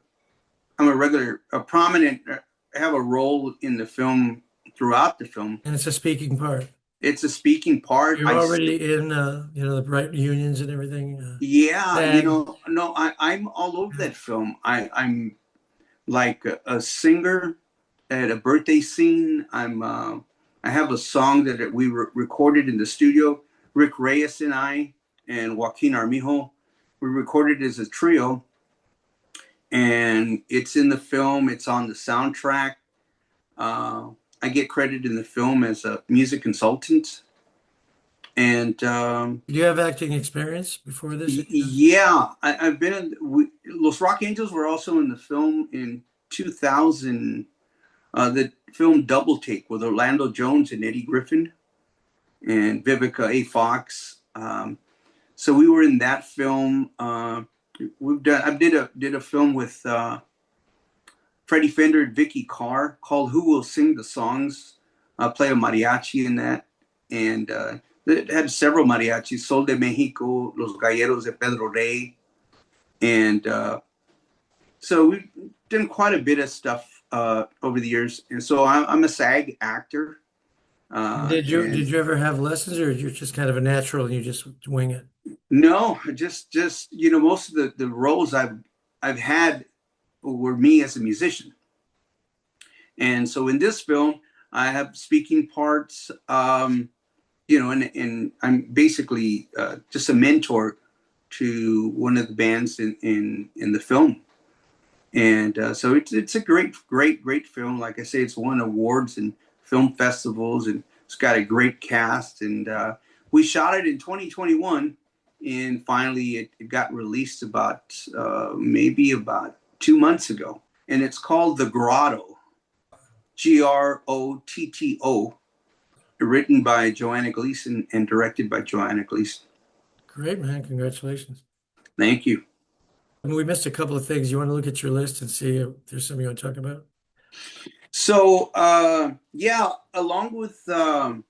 prominent, I have a role in the film throughout the film. And it's a speaking part. It's a speaking part. You're already in, the bright unions and everything. Yeah, SAG. no, I'm all over that film. I'm like a singer at a birthday scene. I have a song that we recorded in the studio. Rick Reyes and I and Joaquin Armijo, we recorded as a trio, and it's in the film. It's on the soundtrack. I get credited in the film as a music consultant. And Do you have acting experience before this? yeah, I've been Los Rock Angels were also in the film in 2000, the film Double Take with Orlando Jones and Eddie Griffin and Vivica A. Fox. So we were in that film. I did a film with Freddie Fender and Vicky Carr called "Who Will Sing the Songs." I play a mariachi in that, and it had several mariachis: Sol de Mexico, Los Galleros de Pedro Rey, and so we've done quite a bit of stuff over the years. And so I'm a SAG actor. Did you ever have lessons, or you're just kind of a natural and you just wing it? No, just most of the roles I've had were me as a musician, and so in this film I have speaking parts. And I'm basically just a mentor to one of the bands in the film, and so it's a great film. Like I say, it's won awards and film festivals, and it's got a great cast. And we shot it in 2021, and finally it got released maybe about 2 months ago. And it's called The Grotto, Grotto, written by Joanna Gleason and directed by Joanna Gleason. Great, man. Congratulations. Thank you. I mean, we missed a couple of things. You want to look at your list and see if there's something you want to talk about? So, along with, playing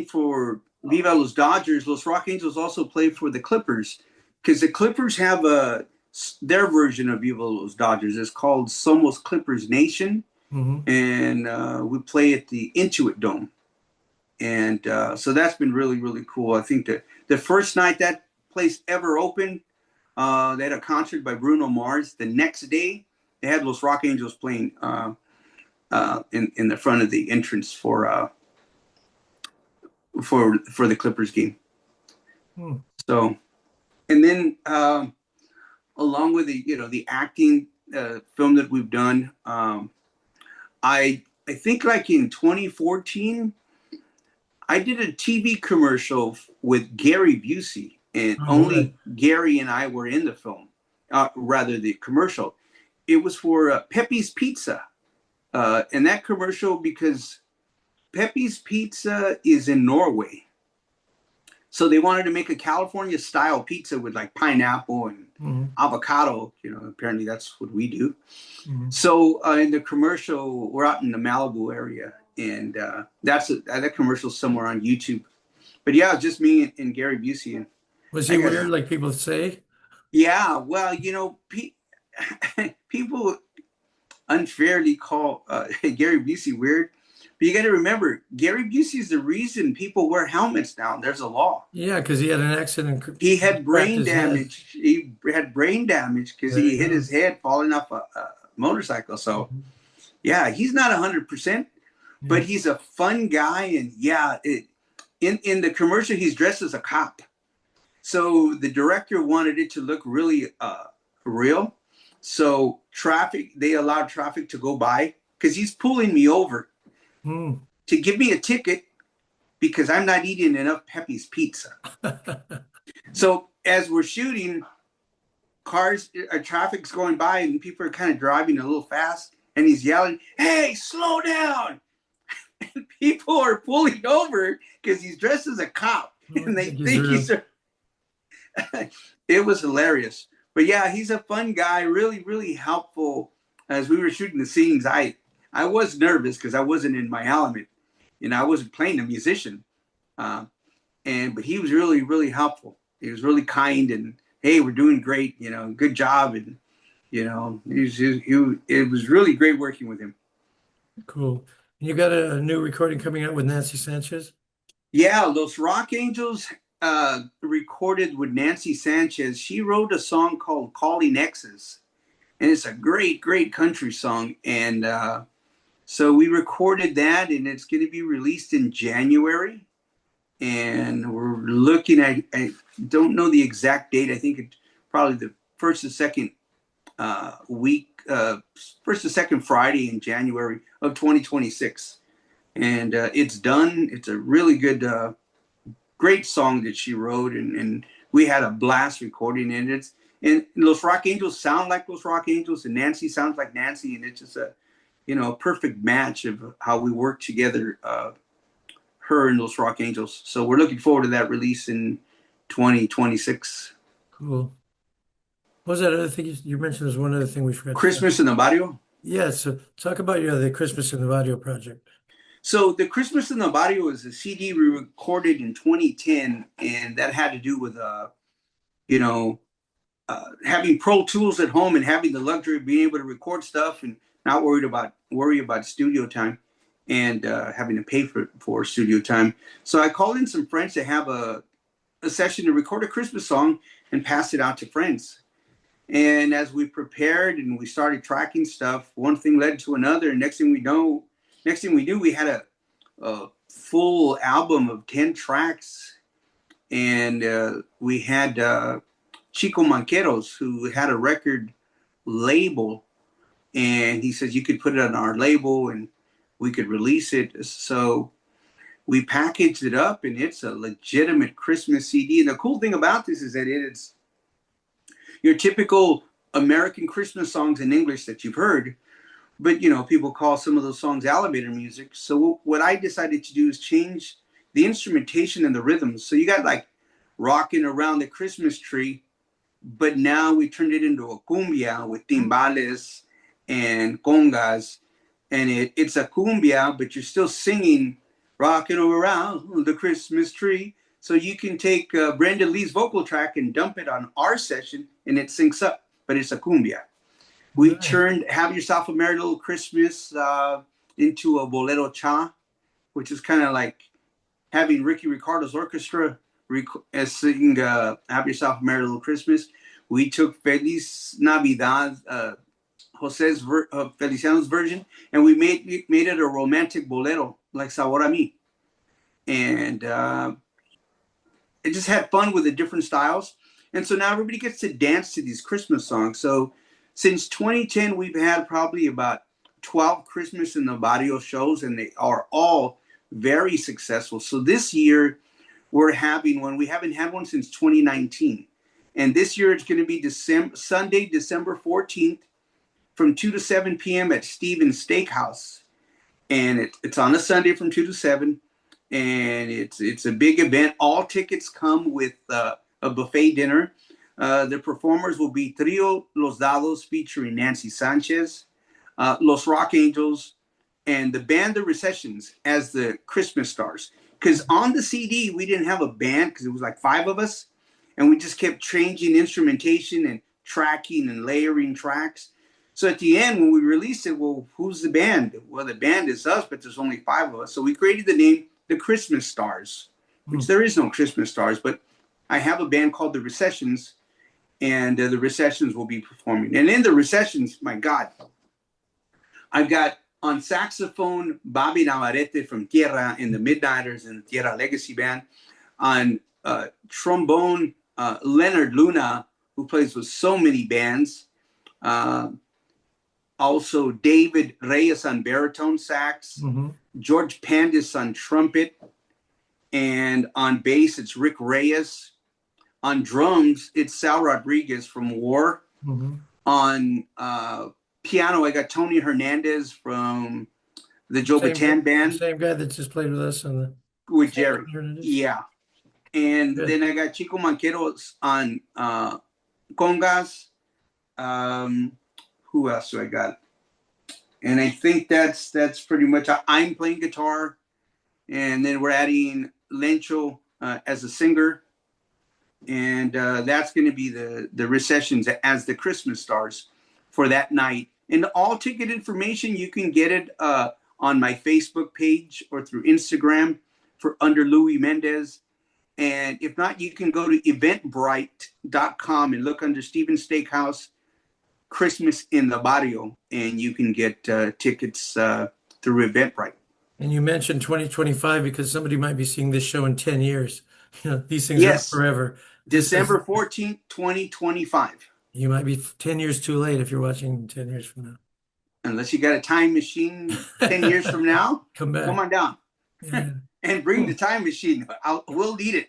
for Viva Los Dodgers, Los Rock Angels also play for the Clippers, because the Clippers have their version of Viva Los Dodgers. It's called Somos Clippers Nation. Mm-hmm. And we play at the Intuit Dome. And so that's been really, really cool. I think the first night that place ever opened, they had a concert by Bruno Mars. The next day, they had Los Rock Angels playing in the front of the entrance for the Clippers game. So, and then along with the acting film that we've done, I think like in 2014, I did a TV commercial with Gary Busey, and only Gary and I were in the film, rather the commercial. It was for Pepe's Pizza, and that commercial, because Pepe's Pizza is in Norway, so they wanted to make a California style pizza with like pineapple and avocado. Apparently that's what we do. So in the commercial, we're out in the Malibu area, and that commercial's somewhere on YouTube. But yeah, it's just me and Gary Busey. And was he weird, like people say? Yeah, well, people unfairly call Gary Busey weird, but you got to remember, Gary Busey is the reason people wear helmets now. There's a law. Yeah, because he had an accident. He had brain damage. He had brain damage because he hit his head falling off a motorcycle. So, yeah, he's not 100%, but he's a fun guy. And in the commercial, he's dressed as a cop. So the director wanted it to look really real. So they allowed traffic to go by because he's pulling me over to give me a ticket because I'm not eating enough Pepe's Pizza. So as we're shooting, traffic's going by and people are kind of driving a little fast, and he's yelling, "Hey, slow down!" And people are pulling over because he's dressed as a cop, and they think he's It was hilarious. But yeah, he's a fun guy, really, really helpful. As we were shooting the scenes, I was nervous because I wasn't in my element, and I wasn't playing a musician. But he was really, really helpful. He was really kind, and hey, we're doing great, good job. And, it was really great working with him. Cool. And you got a new recording coming out with Nancy Sanchez? Yeah, Los Rock Angels recorded with Nancy Sanchez. She wrote a song called Calling Exes, and it's a great, great country song. And so we recorded that, and it's going to be released in January. And we're looking at, I don't know the exact date. I think it's probably the first or second first or second Friday in January of 2026. And it's done. It's a really good, great song that she wrote. And we had a blast recording it. And Los Rock Angels sound like Los Rock Angels, and Nancy sounds like Nancy, and it's just a, perfect match of how we work together, her and Los Rock Angels. So we're looking forward to that release in 2026. Cool. What was that other thing you mentioned? Was one other thing we forgot to talk. Christmas in the Barrio. Yeah, so talk about the Christmas in the Barrio project. So the Christmas in the Barrio is a CD we recorded in 2010, and that had to do with you know, having Pro Tools at home and having the luxury of being able to record stuff and not worry about studio time and having to pay for studio time. So I called in some friends to have a session to record a Christmas song and pass it out to friends. And as we prepared and we started tracking stuff, one thing led to another. And next thing we knew, we had a full album of 10 tracks. And we had Chico Manqueros, who had a record label. And he says, you could put it on our label and we could release it. So we packaged it up, and it's a legitimate Christmas CD. And the cool thing about this is that it's your typical American Christmas songs in English that you've heard, but people call some of those songs elevator music. So what I decided to do is change the instrumentation and the rhythms. So you got like rocking around the Christmas tree, but now we turned it into a cumbia with timbales and congas, and it's a cumbia, but you're still singing rocking around the Christmas tree. So you can take Brenda Lee's vocal track and dump it on our session, and it syncs up, but it's a cumbia. We turned Have Yourself a Merry Little Christmas into a bolero cha, which is kind of like having Ricky Ricardo's orchestra sing Have Yourself a Merry Little Christmas. We took Feliz Navidad, Jose's Feliciano's version, and we made it a romantic bolero, like Sabor a Mi. And it just had fun with the different styles. And so now everybody gets to dance to these Christmas songs. So since 2010, we've had probably about 12 Christmas in the Barrio shows, and they are all very successful. So this year we're having one. We haven't had one since 2019. And this year it's going to be Sunday, December 14th from 2 to 7 p.m. at Stevens Steakhouse. And it's on a Sunday from 2 to 7. And it's a big event. All tickets come with a buffet dinner. The performers will be Trio Los Dados featuring Nancy Sanchez, Los Rock Angels, and the band The Recessions as the Christmas stars. Because on the CD, we didn't have a band because it was like 5 of us. And we just kept changing instrumentation and tracking and layering tracks. So at the end, when we released it, well, who's the band? Well, the band is us, but there's only 5 of us. So we created the name The Christmas Stars, which there is no Christmas stars, but I have a band called The Recessions, and The Recessions will be performing. And in The Recessions, my God, I've got on saxophone, Bobby Navarrete from Tierra and the Midnighters and the Tierra Legacy Band. On trombone, Leonard Luna, who plays with so many bands. Also, David Reyes on baritone sax. George Pandis on trumpet. And on bass, it's Rick Reyes. On drums, it's Sal Rodriguez from War. On piano, I got Tony Hernandez from the Joe Bataan band. Same guy that just played with us on with Jerry. Yeah. And then I got Chico Manqueros on congas. Who else do I got? And I think that's pretty much. I'm playing guitar, and then we're adding Lencho as a singer, and that's going to be the Recessions as the Christmas stars for that night. And all ticket information, you can get it on my Facebook page or through Instagram under Louie Mendez. And if not, you can go to eventbrite.com and look under Stevens Steakhouse Christmas in the Barrio, and you can get tickets through Eventbrite. And you mentioned 2025 because somebody might be seeing this show in 10 years. These things are forever. December 14th, 2025. You might be 10 years too late if you're watching 10 years from now. Unless you got a time machine 10 years from now, come on down. Yeah. And bring the time machine. We'll need it.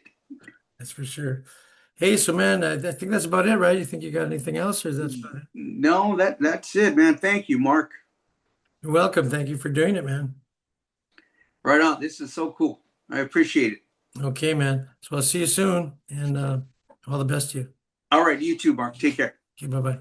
That's for sure. Hey, so man, I think that's about it, right? You think you got anything else, or is that about it? No, that's it, man. Thank you, Mark. You're welcome. Thank you for doing it, man. Right on. This is so cool. I appreciate it. Okay, man. So I'll see you soon, and all the best to you. All right, you too, Mark. Take care. Okay, bye-bye.